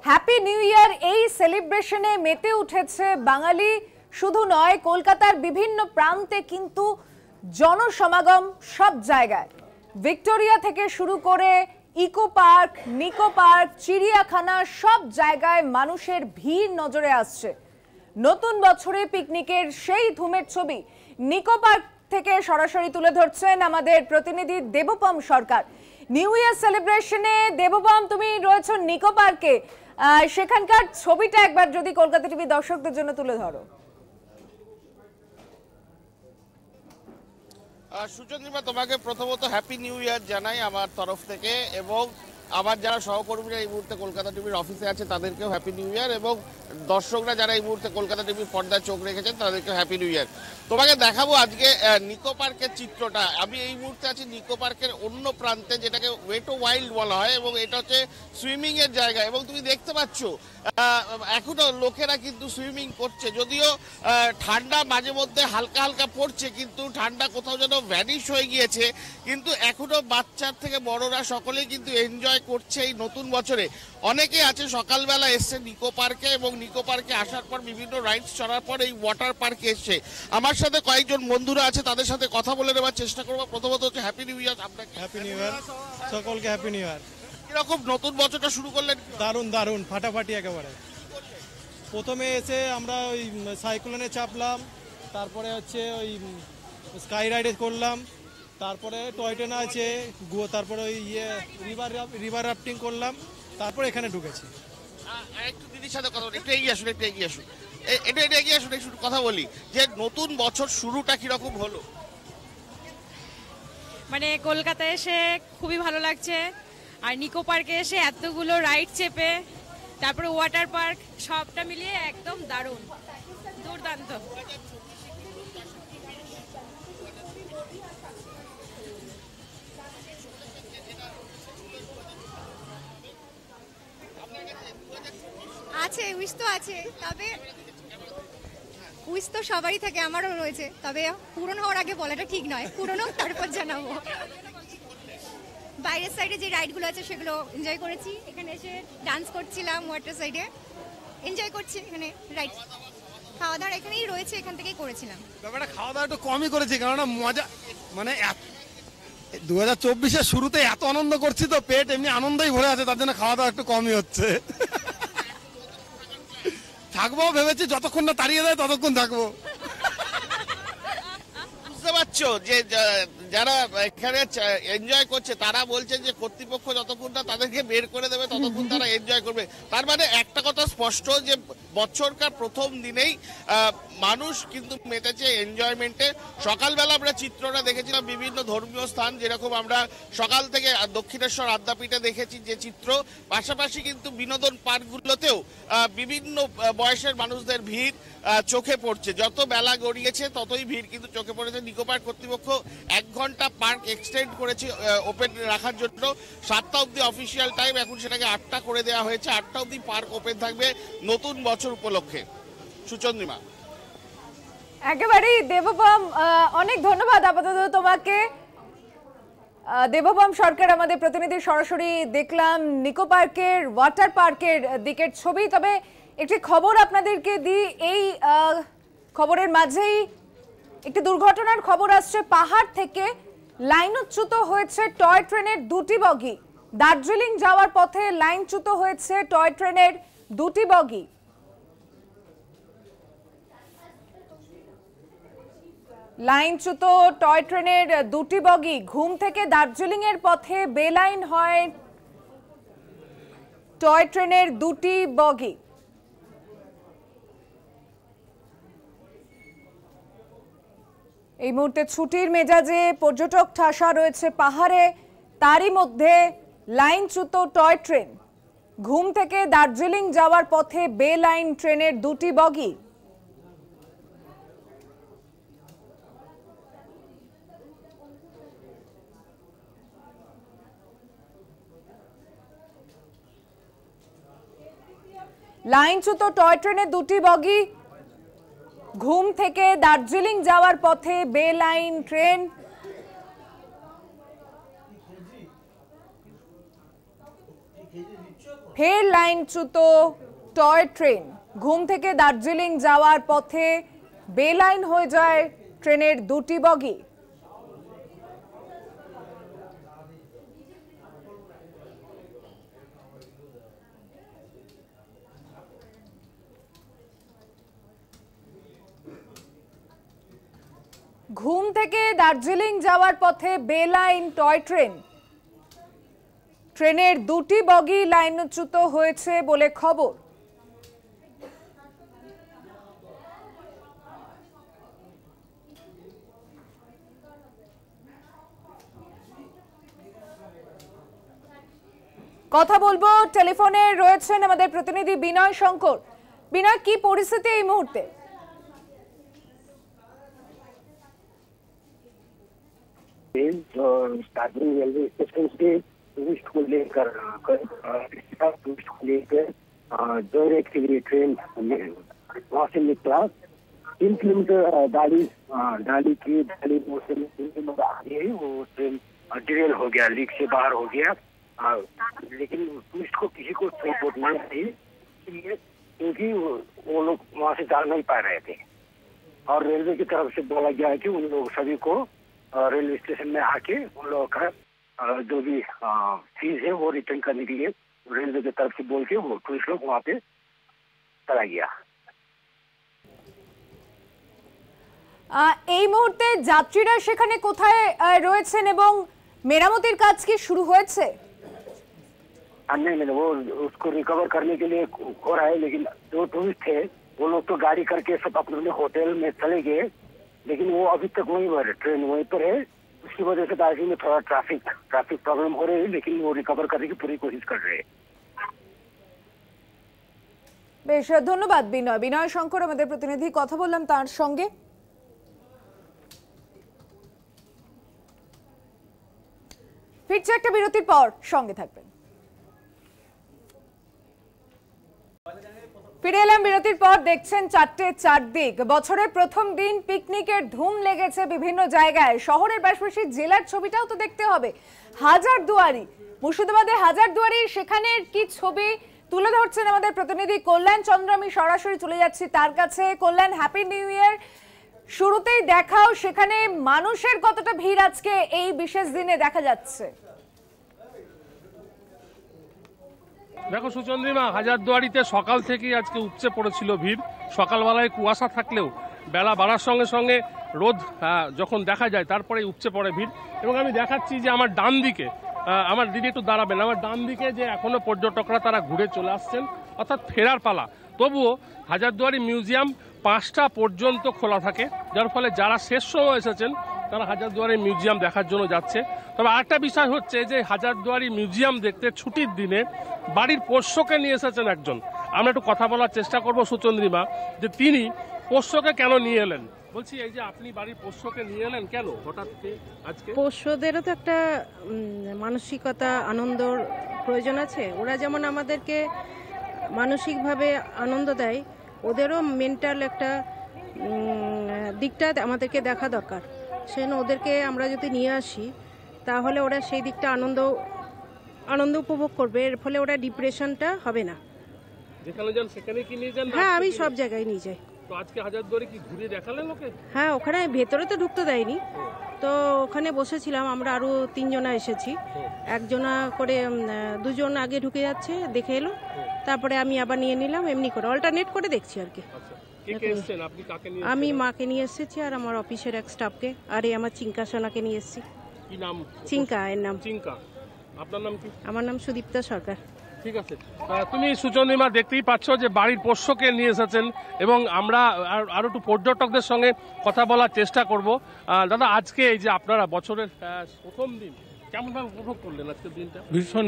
হ্যাপি নিউ ইয়ার এই সেলিব্রেশনে মেতে উঠেছে বাঙালি। শুধু নয়, কলকাতার বিভিন্ন প্রান্তে কিন্তু জনসমাগম সব জায়গায়। ভিক্টোরিয়া থেকে শুরু করে ইকো পার্ক, নিকো পার্ক, চিড়িয়াখানা, সব জায়গায় মানুষের ভিড় নজরে আসছে। নতুন বছরে পিকনিকের সেই ধুমের ছবি নিকো পার্ক থেকে সরাসরি তুলে ধরছেন আমাদের প্রতিনিধি দেবপম সরকার। নিউ ইয়ার সেলিব্রেশনে দেবপম, তুমি রয়েছো নিকো পার্কে, সেখানকার ছবিটা একবার যদি কলকাতা টিভি দর্শকদের জন্য তুলে ধরো। সুচন্দ্রিমা, তোমাকে প্রথমত হ্যাপি নিউ ইয়ার জানাই আমার তরফ থেকে, এবং আমার যারা সহকর্মীরা এই মুহূর্তে কলকাতা টিভির অফিসে আছে তাদেরকেও হ্যাপি নিউ ইয়ার, এবং দর্শকরা যারা এই মুহূর্তে কলকাতা টিভির পর্দায় চোখ রেখেছেন তাদেরকেও হ্যাপি নিউ ইয়ার। তোমাকে দেখাবো আজকে নিকো পার্কের চিত্রটা। আমি এই মুহূর্তে আছি নিকো পার্কের অন্য প্রান্তে, যেটাকে ওয়েট ওয়াইল্ড বলা হয়, এবং এটা হচ্ছে সুইমিং এর জায়গা। এবং তুমি দেখতে পাচ্ছ এখনো লোকেরা কিন্তু সুইমিং করছে, যদিও ঠান্ডা মাঝে মধ্যে হালকা হালকা পড়ছে, কিন্তু ঠান্ডা কোথাও যেন ভ্যানিশ হয়ে গিয়েছে। কিন্তু এখনো বাচ্চার থেকে বড়রা সকলেই কিন্তু এনজয় করছে এই নতুন বছরে। অনেকে আছে সকালবেলা এসছে নিকো পার্কে, এবং নিকো পার্কে আসার পর বিভিন্ন রাইডস চড়ার পর এই ওয়াটার পার্কে এসছে। আমার সাথে কয়েকজন বন্ধুরা আছে, তাদের সাথে কথা বলে নেওয়ার চেষ্টা করবো। প্রথমত হচ্ছে হ্যাপি নিউ ইয়ার। আপনাকে হ্যাপি নিউ ইয়ার, সকলকে হ্যাপি নিউ ইয়ার। কিরকম নতুন বছরটা শুরু করলেন? দারুণ দারুণ, ফাটাফাটি একেবারে। প্রথমে এসে আমরা ওই সাইক্লোনে চাপলাম, তারপরে হচ্ছে ওই স্কাই রাইডে করলাম, তারপরে টয় ট্রেন আছে, তারপরে ওই রিভার রাফটিং করলাম, তারপরে এখানে ঢুকেছি। একটু দিদির সাথে কথা বলি, একটু এগিয়ে আসুন, একটু এগিয়ে আসুন, এটা এগিয়ে আসুন, একটু কথা বলি যে নতুন বছর শুরুটা কিরকম হলো? মানে কলকাতায় এসে খুবই ভালো লাগছে, আর নিকো পার্কে এসে এতগুলো রাইড চেপে, তারপরে ওয়াটার পার্ক, সবটা মিলিয়ে একদম দারুণ, দুর্দান্ত। আছে উইশ তো আছে, তবে উইশ তো সবারই থাকে, আমারও রয়েছে, তবে পূরণ হওয়ার আগে বলাটা ঠিক নয়, পূরণ হোক তারপর জানাবো। বাইরের সাইডে যে রাইডগুলো আছে সেগুলো এনজয় করেছি, এখানে এসে ডান্স করছিলাম ওয়াটার সাইডে, এনজয় করছি এখানে রাইড। খাওয়া দাওয়া এখানেই রয়েছে, এখান থেকেই করেছিলাম। ব্যাপারটা খাওয়া দাওয়া একটু কমই করেছি, কেননা মজা, মানে 2024-এর শুরুতে এত আনন্দ করছি তো পেট এমনি আনন্দই ভরে আছে, তার জন্য খাওয়া দাওয়া একটু কমই হচ্ছে। থাকবো ভেবেছি, যতক্ষণ না তাড়িয়ে দেয় ততক্ষণ থাকবো। বুঝতে পারছো যে যারা এখানে এনজয় করছে তারা বলছেন যে কর্তৃপক্ষ যতক্ষণ না তাদেরকে বের করে দেবে ততক্ষণ তারা এনজয় করবে। তার মানে একটা কথা স্পষ্ট যে বছরকার প্রথম দিনেই মানুষ কিন্তু মেতেছে এনজয়মেন্টে। সকালবেলা আমরা চিত্রটা দেখেছিলাম বিভিন্ন ধর্মীয় স্থান, যেরকম আমরা সকাল থেকে দক্ষিণেশ্বর আদ্যাপীঠে দেখেছি যে চিত্র, পাশাপাশি কিন্তু বিনোদন পার্কগুলোতেও বিভিন্ন বয়সের মানুষদের ভিড় চোখে পড়ছে। যত বেলা গড়িয়েছে ততই ভিড় কিন্তু চোখে পড়েছে। নিকো পার্ক কর্তৃপক্ষ 1 ঘন্টা পার্ক এক্সটেন্ড করেছে ওপেন রাখার জন্য। 7টা অবধি অফিসিয়াল টাইম, এখন সেটাকে 8টা করে দেওয়া হয়েছে। 8টা অবধি পার্ক ওপেন থাকবে নতুন বছর উপলক্ষে। সুচন্দ্রিমা। একেবারেই দেবপম, অনেক ধন্যবাদ আপাতত তোমাকে। দেবপম সরকার আমাদের প্রতিনিধি, সরাসরি দেখলাম নিকো পার্কের ওয়াটার পার্কের দিকের ছবি। তবে একটি খবর আপনাদেরকে দিই, এই খবরের মাঝেই একটি দুর্ঘটনার খবর আসছে। পাহাড় থেকে লাইনচ্যুত হয়েছে টয় ট্রেনের 2টি বগি। দার্জিলিং যাওয়ার পথে লাইনচ্যুত হয়েছে টয় ট্রেনের 2টি বগি। লাইনচ্যুত টয় ট্রেনের 2টি বগি। ঘুম থেকে দার্জিলিং এর পথে বেলাইন হয় টয় ট্রেনের 2টি বগি। এই মুহূর্তে ছুটির মেজাজে পর্যটক ঠাসা রয়েছে পাহাড়ে, তারই মধ্যে লাইনচ্যুত টয় ট্রেন। ঘুম থেকে দার্জিলিং যাওয়ার পথে বে লাইন ট্রেনের 2টি বগি। লাইনচ্যুত টয় ট্রেনের 2টি বগি। ঘুম থেকে দার্জিলিং যাওয়ার পথে বে লাইন ট্রেন। ফের লাইনচ্যুত টয় ট্রেন। ঘুম থেকে দার্জিলিং যাওয়ার পথে বে লাইন হয়ে যায় ট্রেনের 2টি বগি। ঘুম থেকে দার্জিলিং যাওয়ার পথে বে লাইন টয় ট্রেন। ট্রেনের 2টি বগি লাইনচ্যুত হয়েছে বলে খবর। কথা বলবো, টেলিফোনে রয়েছেন আমাদের প্রতিনিধি বিনয় শঙ্কর। বিনয়, কি পরিস্থিতি এই মুহূর্তে? दार्जिलिंग रेलवे स्टेशन से टूरिस्ट को लेकर जोरेट के लिए ट्रेन वहाँ से निकला। 3 किलोमीटर डाली मोड़ से 3 किलोमीटर आगे वो ट्रेन डिरेल हो गया, लीक से बाहर हो गया। लेकिन टूरिस्ट को किसी को चोट नहीं आई, क्योंकि वो लोग वहाँ से जा नहीं पा रहे थे। और रेलवे की तरफ से बोला गया है कि उन लोग सभी को रेलवे स्टेशन में आके उन लोगों का जो भी फीस है वो रिटर्न करने के लिए रेलवे की तरफ से बोल के वो टूरिस्ट लोग वहाँ पे चला गया। এই মুহূর্তে যাত্রীরা সেখানে কোথায় রয়েছেন এবং মেরামতির কাজ কি শুরু হয়েছে? नहीं, वो उसको रिकवर करने के लिए हो रहा है, लेकिन जो टूरिस्ट थे वो लोग तो गाड़ी करके सब अपने होटल में चले गए, लेकिन वो अभी तक वहीं पर ट्रेन वहीं पर है। उसकी वजह से दार्जिलिंग में थोड़ा ट्रैफिक प्रॉब्लम हो रही है, लेकिन वो रिकवर करने की पूरी कोशिश कर रहे हैं। বেশ, ধন্যবাদ বিনয়। বিনয় শঙ্কর আমাদের প্রতিনিধি, কথা বললাম তার সঙ্গে। ফিরছে একটা বিরতির পর, সঙ্গে থাকবেন। ফিরে এলাম বিরতির পর। দেখছেন 4টে 4 দিক। বছরের প্রথম দিন পিকনিকের ধুম লেগেছে বিভিন্ন জায়গায়। শহরের পাশাপাশি জেলার ছবিটাও তো দেখতে হবে। হাজারদুয়ারি, মুর্শিদাবাদের হাজারদুয়ারি, সেখানের কি ছবি তুলে ধরছেন আমাদের প্রতিনিধি কল্যাণ চন্দ্র। আমি সরাসরি চলে যাচ্ছি তার কাছে। কল্যাণ, হ্যাপি নিউ ইয়ার। শুরুতেই দেখাও সেখানে মানুষের কতটা ভিড় আজকে এই বিশেষ দিনে দেখা যাচ্ছে। দেখো সুচন্দ্রিমা, হাজারদুয়ারিতে সকাল থেকেই আজকে উপচে পড়েছিল ভিড়। সকালবেলায় কুয়াশা থাকলেও বেলা বাড়ার সঙ্গে সঙ্গে রোদ যখন দেখা যায় তারপরে উপচে পড়ে ভিড়। এবং আমি দেখাচ্ছি যে আমার ডান দিকে, আমার দিদি একটু দাঁড়াবেন, আমার ডান দিকে যে এখনো পর্যটকরা তারা ঘুরে চলে আসছেন। অর্থাৎ ফেরার পালা। তবুও হাজারদুয়ারি মিউজিয়াম 5টা পর্যন্ত খোলা থাকে, যার ফলে যারা শেষ সময় এসেছেন তারা হাজারদুয়ারি মিউজিয়াম দেখার জন্য যাচ্ছে। তবে আরেকটা বিষয় হচ্ছে যে হাজারদুয়ারি মিউজিয়াম দেখতে ছুটির দিনে বাড়ির পোষ্যকে নিয়ে এসেছেন একজন। আমরা একটু কথা বলার চেষ্টা করব সুচন্দ্রিমা, যে তিনি পোষ্যকে কেন নিয়ে এলেন। বলছি, এই যে আপনি বাড়ির পোষ্যকে নিয়ে এলেন কেন হঠাৎ আজকে? পোষ্যদেরও তো একটা মানসিকতা, আনন্দর প্রয়োজন আছে। ওরা যেমন আমাদেরকে মানসিকভাবে আনন্দ দেয়, ওদেরও মেন্টাল একটা দিকটা আমাদেরকে দেখা দরকার। সেজন্য ওদেরকে আমরা যদি নিয়ে আসি তাহলে ওরা সেই দিকটা আনন্দ উপভোগ করবে, এর ফলে ওরা ডিপ্রেশনটা হবে না। যেখানে যান সেখানে কি নিয়ে যান? হ্যাঁ, আমি সব জায়গায় নিয়ে যাই। তো আজকে হাজারদুয়ারি কি ঘুরে দেখালেন ওকে? হ্যাঁ, ওখানে ভেতরে তো ঢুকতে দেয়নি, তো ওখানে বসেছিলাম। আমরা আরও 3 জনা এসেছি, একজনা করে 2 জন আগে ঢুকে যাচ্ছে, দেখে এলো, তারপরে আমি আবার নিয়ে নিলাম। এমনি করে অল্টারনেট করে দেখছি আর কি। আমি মাকে নিয়ে এসেছি আর আমার অফিসের এক স্টাফকে, আর এই আমার চিঙ্কা সোনাকে নিয়ে এসেছি। কি নাম? চিঙ্কা, এর নাম চিঙ্কা। আপনার নাম কি? আমার নাম সুদীপ্তা সরকার। ঠিক আছে। তুমি সুচন্দ্রিমা দেখতেই পাচ্ছ যে বাড়ির পোষ্যকে নিয়ে এসেছেন, এবং আমরা আরো একটু পর্যটকদের সঙ্গে কথা বলার চেষ্টা করব। দাদা, আজকে এই যে আপনারা বছরের প্রথম দিন কেমনভাবে উপভোগ করলেন আজকের দিনটা?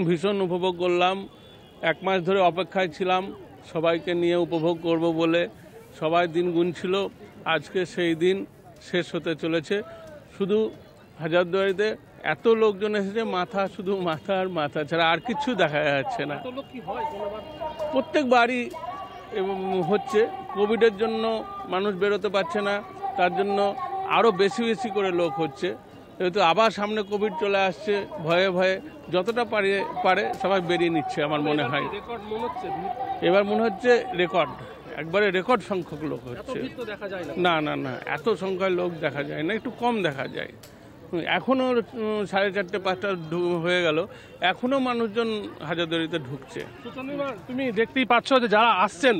ভীষণ উপভোগ করলাম। 1 মাস ধরে অপেক্ষায় ছিলাম সবাইকে নিয়ে উপভোগ করব বলে। সবাই দিন গুনছিল, আজকে সেই দিন শেষ হতে চলেছে। শুধু হাজারদুয়ারিতে এত লোকজন এসেছে, শুধু মাথা আর মাথা ছাড়া আর কিছু দেখা যাচ্ছে না। প্রত্যেক বাড়ি হচ্ছে, কোভিডের জন্য মানুষ বেরোতে পারছে না, তার জন্য আরও বেশি করে লোক হচ্ছে। যেহেতু আবার সামনে কোভিড চলে আসছে, ভয়ে ভয়ে যতটা পারে সবাই বেরিয়ে নিচ্ছে। আমার মনে হয় এবার মনে হচ্ছে একবারে রেকর্ড সংখ্যক লোক হচ্ছে। না, এত সংখ্যায় লোক দেখা যায় না, একটু কম দেখা যায়। এখনও 4:30 5টা হয়ে গেল, এখনো মানুষজন হাজারদুয়ারিতে ঢুকছে। তুমি দেখতেই পাচ্ছ যে যারা আসছেন,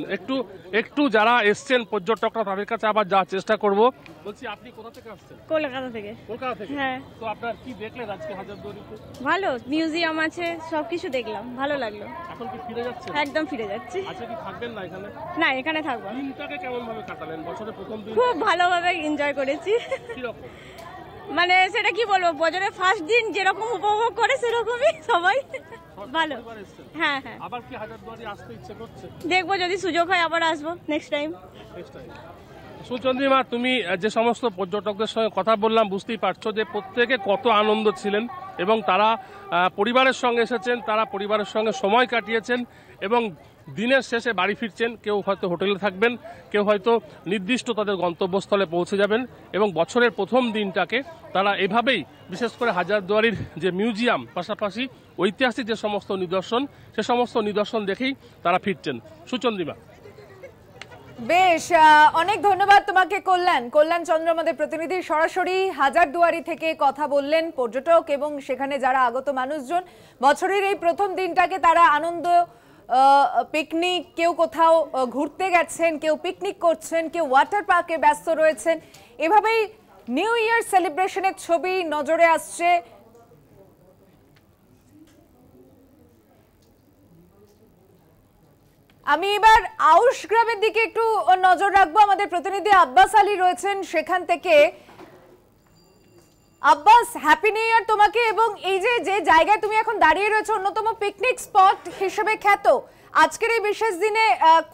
একটু যারা এসছেন পর্যটকরা, তাদের কাছে আবার যাওয়ার চেষ্টা করব। বলছি, আপনি কোথা থেকে আসছেন? কলকাতা থেকে। কলকাতা থেকে? হ্যাঁ। তো আপনার কি দেখলেন আজকে হাজারদুয়ারিতে? ভালো, মিউজিয়াম আছে, সবকিছু দেখলাম, ভালো লাগলো। এখন কি ফিরে যাচ্ছেন? একদম ফিরে যাচ্ছি। আচ্ছা, কি থাকবেন না এখানে? না, এখানে থাকবো। দিনটাকে কেমন ভাবে কাটালেন? বছরের প্রথম দিন খুব ভালোভাবে এনজয় করেছি। কিরকম? মানে সেটা কি বলবো, বছরের ফার্স্ট দিন যেরকম উপভোগ করে সেরকমই সবাই। ভালো। হ্যাঁ। আবার কি হাজারদুয়ারি আসতে ইচ্ছে করছে? দেখবো, যদি সুযোগ হয় আবার আসবো নেক্সট টাইম। সুচন্দ্রিমা, তুমি যে সমস্ত পর্যটকদের সঙ্গে কথা বললাম, বুঝতেই পারছো যে প্রত্যেকে কত আনন্দ ছিলেন, এবং তারা পরিবারের সঙ্গে এসেছেন, তারা পরিবারের সঙ্গে সময় কাটিয়েছেন, এবং দিনের শেষে বাড়ি ফিরছেন। কেউ হয়তো হোটেলে থাকবেন, কেউ হয়তো নির্দিষ্ট তাদের গন্তব্যস্থলে পৌঁছে যাবেন, এবং বছরের প্রথম দিনটাকে তারা এভাবেই, বিশেষ করে হাজারদুয়ারির যে মিউজিয়াম, পাশাপাশি ঐতিহাসিক যে সমস্ত নিদর্শন, সে সমস্ত নিদর্শন দেখেই তারা ফিরছেন। সুচন্দ্রিমা, বেশ, অনেক ধন্যবাদ তোমাকে। কল্যাণ চন্দ্র আমাদের প্রতিনিধি সরাসরি হাজারদুয়ারি থেকে কথা বললেন পর্যটক এবং সেখানে যারা আগত মানুষজন। বছরের এই প্রথম দিনটাকে তারা আনন্দ, পিকনিক, কেউ কোথাও ঘুরতে গেছেন, কেউ পিকনিক করছেন, কেউ ওয়াটার পার্কে ব্যস্ত রয়েছেন। এভাবেই নিউ ইয়ার সেলিব্রেশনের ছবি নজরে আসছে। আমি এবার আউশ গ্রামের দিকে একটু নজর রাখবো। আমাদের প্রতিনিধি আব্বাস আলী রয়েছেন সেখান থেকে। আব্বাস, হ্যাপি নিউ ইয়ার তোমাকে। এবং এই যে জায়গায় তুমি এখন দাঁড়িয়ে রয়েছে, অন্যতম পিকনিক স্পট হিসেবে খ্যাত, আজকের এই বিশেষ দিনে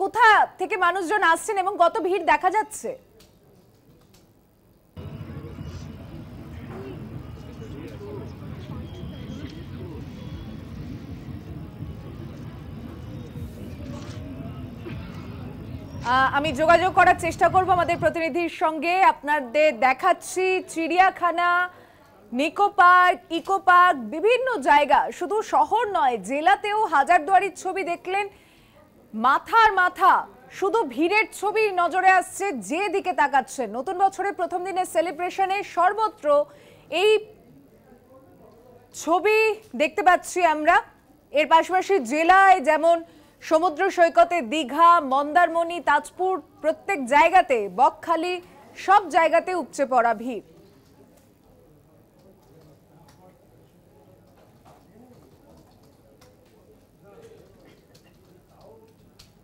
কোথা থেকে মানুষজন আসছেন এবং কত ভিড় দেখা যাচ্ছে? আমি যোগাযোগ করার চেষ্টা করব আমাদের প্রতিনিধির সঙ্গে। আপনাদের দেখাচ্ছি চিড়িয়াখানা, নিকো পার্ক, ইকো পার্ক, বিভিন্ন জায়গা, শুধু শহর নয় জেলাতেও হাজারদুয়ারির ছবি দেখলেন, মাথার মাথা শুধু ভিড়ের ছবি নজরে আসছে যে দিকে তাকাচ্ছেন। নতুন বছরের প্রথম দিনের সেলিব্রেশনে সর্বত্র এই ছবি দেখতে পাচ্ছি আমরা। এর পাশাপাশি জেলায় যেমন সমুদ্র সৈকতে দীঘা, মন্দারমণি, তাজপুর, প্রত্যেক জায়গাতে, বকখালি, সব জায়গাতে উপচে পড়া ভিড়।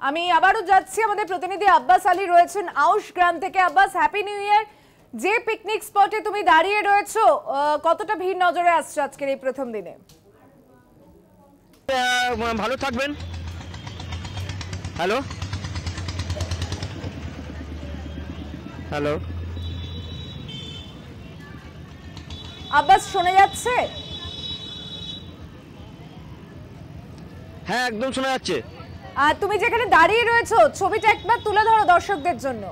আমি আবারও যাচ্ছি, আমাদের প্রতিনিধি আব্বাস আলী রয়েছেন আউশ গ্রাম থেকে। Abbas, happy new year. যে পিকনিক স্পটে তুমি দাঁড়িয়ে রয়েছো, কতটা ভিড় নজরে আসছে আজকের এই প্রথম দিনে? ভালো থাকবেন। হ্যালো হ্যালো আব্বাস, শোনা যাচ্ছে? হ্যাঁ, একদম শোনা যাচ্ছে। আর তুমি যেখানে দাঁড়িয়ে রয়েছো, ছবিটা একবার তুলে ধরো দর্শকদের জন্য।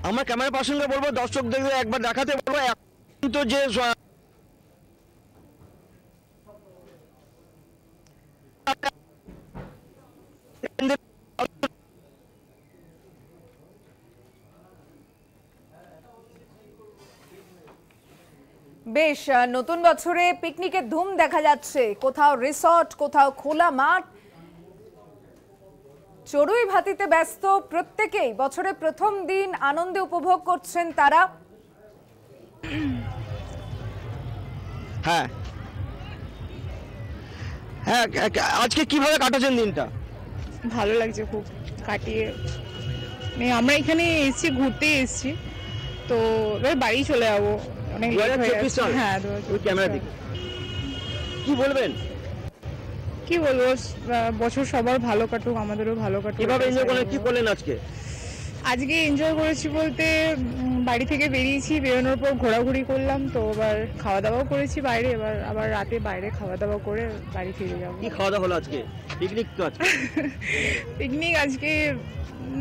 আমার ক্যামেরা পার্সনকে বলবো দর্শকদের একবার দেখাতে বলবো। এখন তো যে বেশ, নতুন বছরে পিকনিকের ধুম দেখা যাচ্ছে। কোথাও রিসর্ট, কোথাও খোলা মাঠ, চড়ুই ভাতিতে ব্যস্ত প্রত্যেকেই। বছরের প্রথম দিন আনন্দে উপভোগ করছেন তারা। হ্যাঁ হ্যাঁ, আজকে কিভাবে কাটাচ্ছেন দিনটা? ভালো লাগছে খুব, কাটিয়ে আমরা এখানে এসেছি, ঘুরতে এসেছি, তো এবার বাড়ি চলে যাবো। অনেক হ্যাঁ, ক্যামেরা দিকে কি বলবেন? কি বলবো, বছর সবার ভালো কাটুক, আমাদেরও ভালো কাটুক। কিভাবে এনজয় করলেন, কি করলেন আজকে? আজকে এনজয় করেছি বলতে বাড়ি থেকে বেরিয়েছি, বেরোনোর পর ঘোরাঘুরি করলাম, তো এবার খাওয়া দাওয়াও করেছি বাইরে, এবার আবার রাতে বাইরে খাওয়া দাওয়া করে বাড়ি ফিরে যাবো। কি খাওয়া দাওয়া হলো আজকে? পিকনিক তো আজকে? পিকনিক আজকে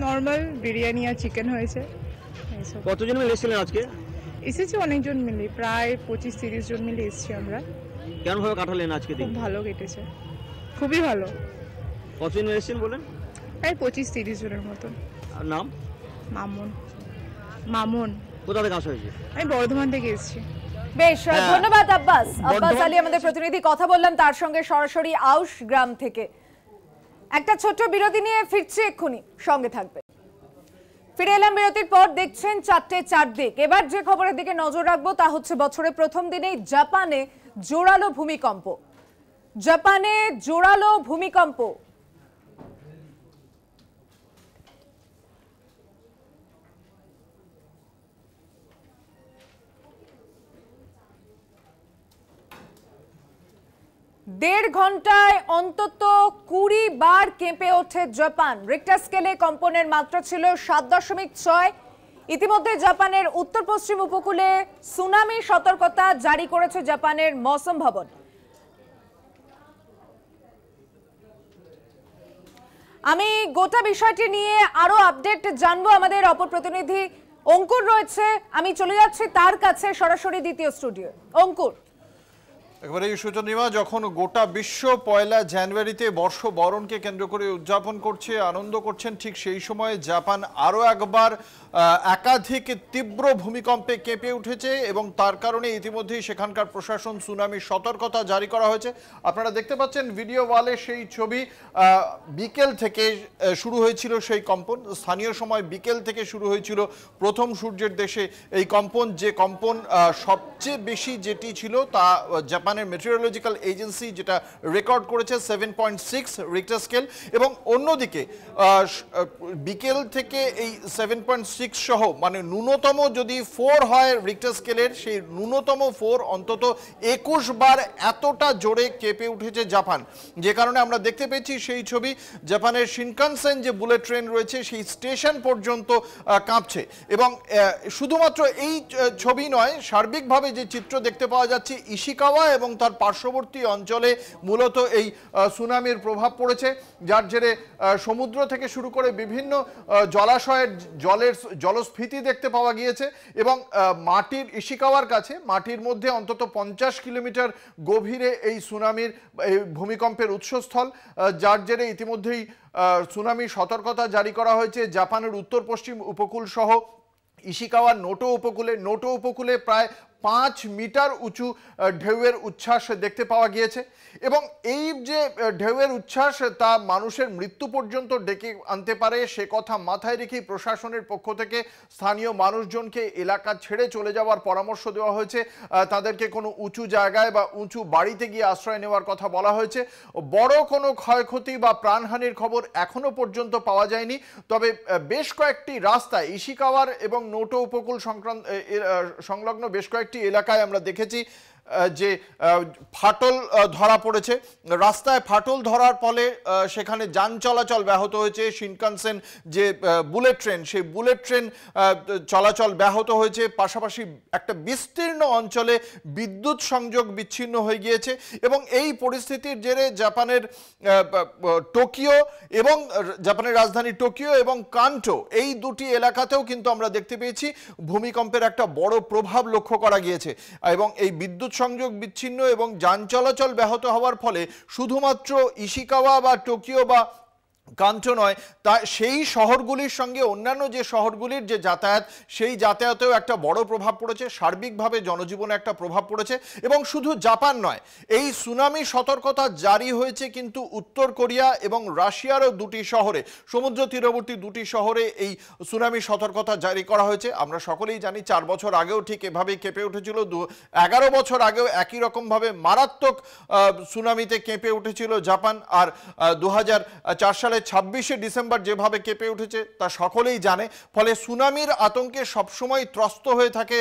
নর্মাল বিরিয়ানি আর চিকেন হয়েছে। কতজন মিলে এসেছিলেন আজকে? এসেছি অনেকজন মিলে, প্রায় 25-30 জন মিলে এসেছি আমরা। কেমন ভাবে কাটালেন আজকে দিন? খুব ভালো কেটেছে, খুবই ভালো। কতজন মিলে এসেছেন বলেন? প্রায় 25-30 জনের মতন। আর নাম? মামুন। মামুন। কোথা থেকে আসা হয়েছে? আমি বর্ধমান থেকে এসেছি। বেশ, ধন্যবাদ আব্বাস। আব্বাস আলী আমাদের প্রতিনিধি, কথা বললাম তার সঙ্গে সরাসরি আউশ গ্রাম থেকে। একটা ছোট্ট বিরতি নিয়ে ফিরছি এক্ষুনি, সঙ্গে থাকবে। ফিরে এলাম বিরতির পর। দেখছেন 4টে 4 দিক। এবার যে খবরের দিকে নজর রাখবো তা হচ্ছে বছরের প্রথম দিনেই জাপানে জোরালো ভূমিকম্প। জাপানে জোরালো ভূমিকম্প। দেড় ঘন্টায় অন্তত 20 বার কেঁপে ওঠে জাপান। রিক্টার স্কেলে কম্পনের মাত্রা ছিল 7.6। ইতিমধ্যে জাপানের উত্তর পশ্চিম উপকূলে সুনামি সতর্কতা জারি করেছে জাপানের মৌসুম ভবন। আমি গোটা বিষয়টি নিয়ে আরো আপডেট জানবো। আমাদের অপর প্রতিনিধি অঙ্কুর রয়েছে, আমি চলে যাচ্ছি তার কাছে সরাসরি দ্বিতীয় স্টুডিও। অঙ্কুর, একেবারে সুচন্দ্রিমা, যখন গোটা বিশ্ব পয়লা জানুয়ারিতে বর্ষবরণকে কেন্দ্র করে উদযাপন করছে, আনন্দ করছেন, ঠিক সেই সময়ে জাপান আরও একবার একাধিক তীব্র ভূমিকম্পে কেঁপে উঠেছে এবং তার কারণে ইতিমধ্যেই সেখানকার প্রশাসন সুনামির সতর্কতা জারি করা হয়েছে। আপনারা দেখতে পাচ্ছেন ভিডিও ওয়ালে সেই ছবি। বিকেল থেকে শুরু হয়েছিল সেই কম্পন, স্থানীয় সময় বিকেল থেকে শুরু হয়েছিল প্রথম সূর্যের দেশে এই কম্পন। যে কম্পন সবচেয়ে বেশি যেটি ছিল তা জাপানের মেটেরিওলজিক্যাল এজেন্সি যেটা রেকর্ড করেছে 7.6 রিক্টার স্কেল। এবং অন্যদিকে বিকেল থেকে এই 7.6 সহ মানে ন্যূনতম যদি 4 হয় রিক্টার স্কেলের, সেই ন্যূনতম 4 অন্তত 21 বার এতটা জোরে কেঁপে উঠেছে জাপান। যে কারণে আমরা দেখতে পেয়েছি সেই ছবি, জাপানের শিনকানসেন যে বুলেট ট্রেন রয়েছে সেই স্টেশন পর্যন্ত কাঁপছে। এবং শুধুমাত্র এই ছবি নয়, সার্বিকভাবে যে চিত্র দেখতে পাওয়া যাচ্ছে, ইশিকাওয়া এবং তার পার্শ্ববর্তী অঞ্চলে মূলত এই সুনামির প্রভাব পড়েছে, যার জেরে সমুদ্র থেকে শুরু করে বিভিন্ন জলাশয়ের জলস্ফীতি দেখতে পাওয়া গিয়েছে। এবং মাটির ইশিকাওয়ার কাছে মাটির মধ্যে অন্তত 50 কিলোমিটার গভীরে এই সুনামির ভূমিকম্পের উৎসস্থল, যার জেরে ইতিমধ্যেই সুনামি সতর্কতা জারি করা হয়েছে জাপানের উত্তর পশ্চিম উপকূল সহ ইশিকাওয়ার নোটো উপকূলে প্রায় 5 মিটার উঁচু ঢেউয়ের উচ্ছ্বাস দেখতে পাওয়া গিয়েছে এবং এই যে ঢেউয়ের উচ্ছ্বাস তা মানুষের মৃত্যু পর্যন্ত ডেকে আনতে পারে সে কথা মাথায় রেখেই প্রশাসনের পক্ষ থেকে স্থানীয় মানুষজনকে এলাকা ছেড়ে চলে যাওয়ার পরামর্শ দেওয়া হয়েছে। তাদেরকে কোনো উঁচু জায়গায় বা উঁচু বাড়িতে গিয়ে আশ্রয় নেওয়ার কথা বলা হয়েছে। বড় কোনো ক্ষয়ক্ষতি বা প্রাণহানির খবর এখনো পর্যন্ত পাওয়া যায়নি, তবে বেশ কয়েকটি রাস্তায় ইশিকাওয়ার এবং নৌটো উপকূল সংলগ্ন বেশ কয়েকটি এলাকায় আমরা দেখেছি যে ফাটল ধরা পড়েছে। রাস্তায় ফাটল ধরার ফলে সেখানে যান চলাচল ব্যাহত হয়েছে। শিনকানসেন যে বুলেট ট্রেন, সেই বুলেট ট্রেন চলাচল ব্যাহত হয়েছে। পাশাপাশি একটা বিস্তীর্ণ অঞ্চলে বিদ্যুৎ সংযোগ বিচ্ছিন্ন হয়ে গিয়েছে এবং এই পরিস্থিতির জেরে জাপানের রাজধানী টোকিও এবং কান্টো এই দুটি এলাকাতেও কিন্তু আমরা দেখতে পেয়েছি ভূমিকম্পের একটা বড় প্রভাব লক্ষ্য করা গিয়েছে এবং এই বিদ্যুৎ সংযোগ বিচ্ছিন্ন এবং যান চলাচল ব্যাহত হওয়ার ফলে শুধুমাত্র ইশিকাওয়া বা টোকিও বা কান্টো নয়, তা সেই শহরগুলির সঙ্গে অন্যান্য যে শহরগুলির যে যাতায়াত, সেই যাতায়াতেও একটা বড় প্রভাব পড়েছে। সার্বিকভাবে জনজীবনে একটা প্রভাব পড়েছে এবং শুধু জাপান নয়, এই সুনামি সতর্কতা জারি হয়েছে কিন্তু উত্তর কোরিয়া এবং রাশিয়ারও দুটি শহরে, সমুদ্র তীরবর্তী দুটি শহরে এই সুনামি সতর্কতা জারি করা হয়েছে। আমরা সকলেই জানি 4 বছর আগেও ঠিক এভাবেই কেঁপে উঠেছিল, 11 বছর আগেও একই রকমভাবে মারাত্মক সুনামিতে কেঁপে উঠেছিল জাপান। আর 2004 সালে 26শে ডিসেম্বর যেভাবে কেঁপে উঠেছে তা সকলেই জানে। ফলে সুনামির আতঙ্কে সবসময় ত্রস্ত হয়ে থাকে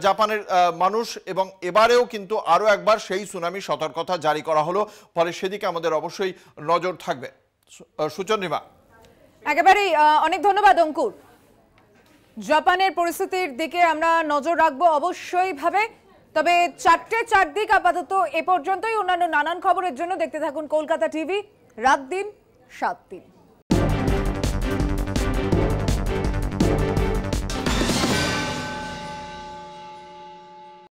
জাপানের মানুষ এবং এবারেও কিন্তু আরও একবার সেই সুনামি সতর্কতা জারি করা হলো। ফলে সেদিকে আমাদের অবশ্যই নজর থাকবে। সুচন্দ্রিমা, একেবারেই অনেক ধন্যবাদ অঙ্কুর। জাপানের পরিস্থিতির দিকে আমরা নজর রাখবো অবশ্যই ভাবে। তবে 4টে 4 দিক আপাতত এ পর্যন্তই। অন্যান্য নানান খবরের জন্য দেখতে থাকুন কলকাতা টিভি, রাত দিন 7 দিন।